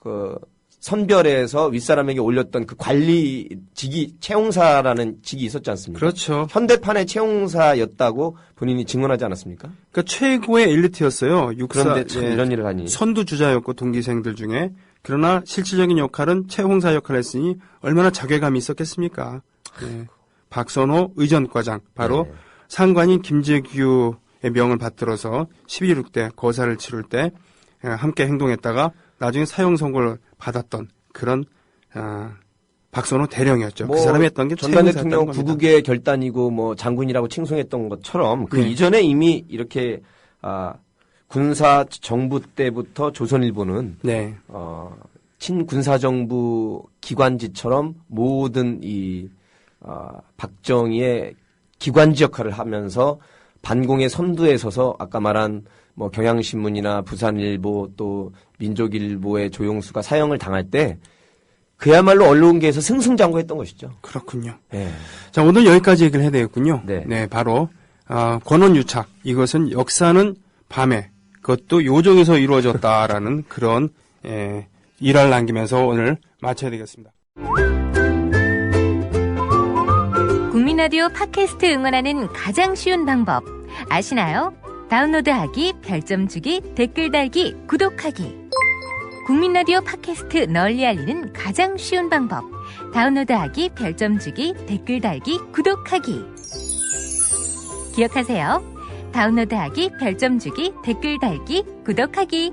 그 선별해서 윗사람에게 올렸던 그 관리 직이 채용사라는 직이 있었지 않습니까? 그렇죠. 현대판의 채용사였다고 본인이 증언하지 않았습니까? 그러니까 최고의 엘리트였어요. 육사. 그런데 참 예, 이런 일을 하니. 선두주자였고 동기생들 중에. 그러나 실질적인 역할은 채용사 역할을 했으니 얼마나 자괴감이 있었겠습니까? 예. 박선호 의전과장 바로 네. 상관인 김재규의 명을 받들어서 12.6대 거사를 치를 때 함께 행동했다가 나중에 사형 선고를 받았던 그런 박선호 대령이었죠. 그 사람이 했던 게 전단 채용사였던 대통령 겁니다. 구국의 결단이고 뭐 장군이라고 칭송했던 것처럼 그 네. 이전에 이미 이렇게 군사 정부 때부터 조선일보는 네. 친군사정부 기관지처럼 모든 이 박정희의 기관지 역할을 하면서 반공의 선두에 서서 아까 말한 뭐 경향신문이나 부산일보 또 민족일보의 조용수가 사형을 당할 때 그야말로 언론계에서 승승장구했던 것이죠. 그렇군요. 네. 자, 오늘 여기까지 얘기를 해야 되겠군요. 네. 바로 권원유착. 이것은 역사는 밤에 그것도 요정에서 이루어졌다라는 그런 일화를 남기면서 오늘 마쳐야 되겠습니다. 국민라디오 팟캐스트 응원하는 가장 쉬운 방법 아시나요? 다운로드하기, 별점 주기, 댓글 달기, 구독하기. 국민라디오 팟캐스트 널리 알리는 가장 쉬운 방법. 다운로드하기, 별점 주기, 댓글 달기, 구독하기. 기억하세요. 다운로드하기, 별점 주기, 댓글 달기, 구독하기.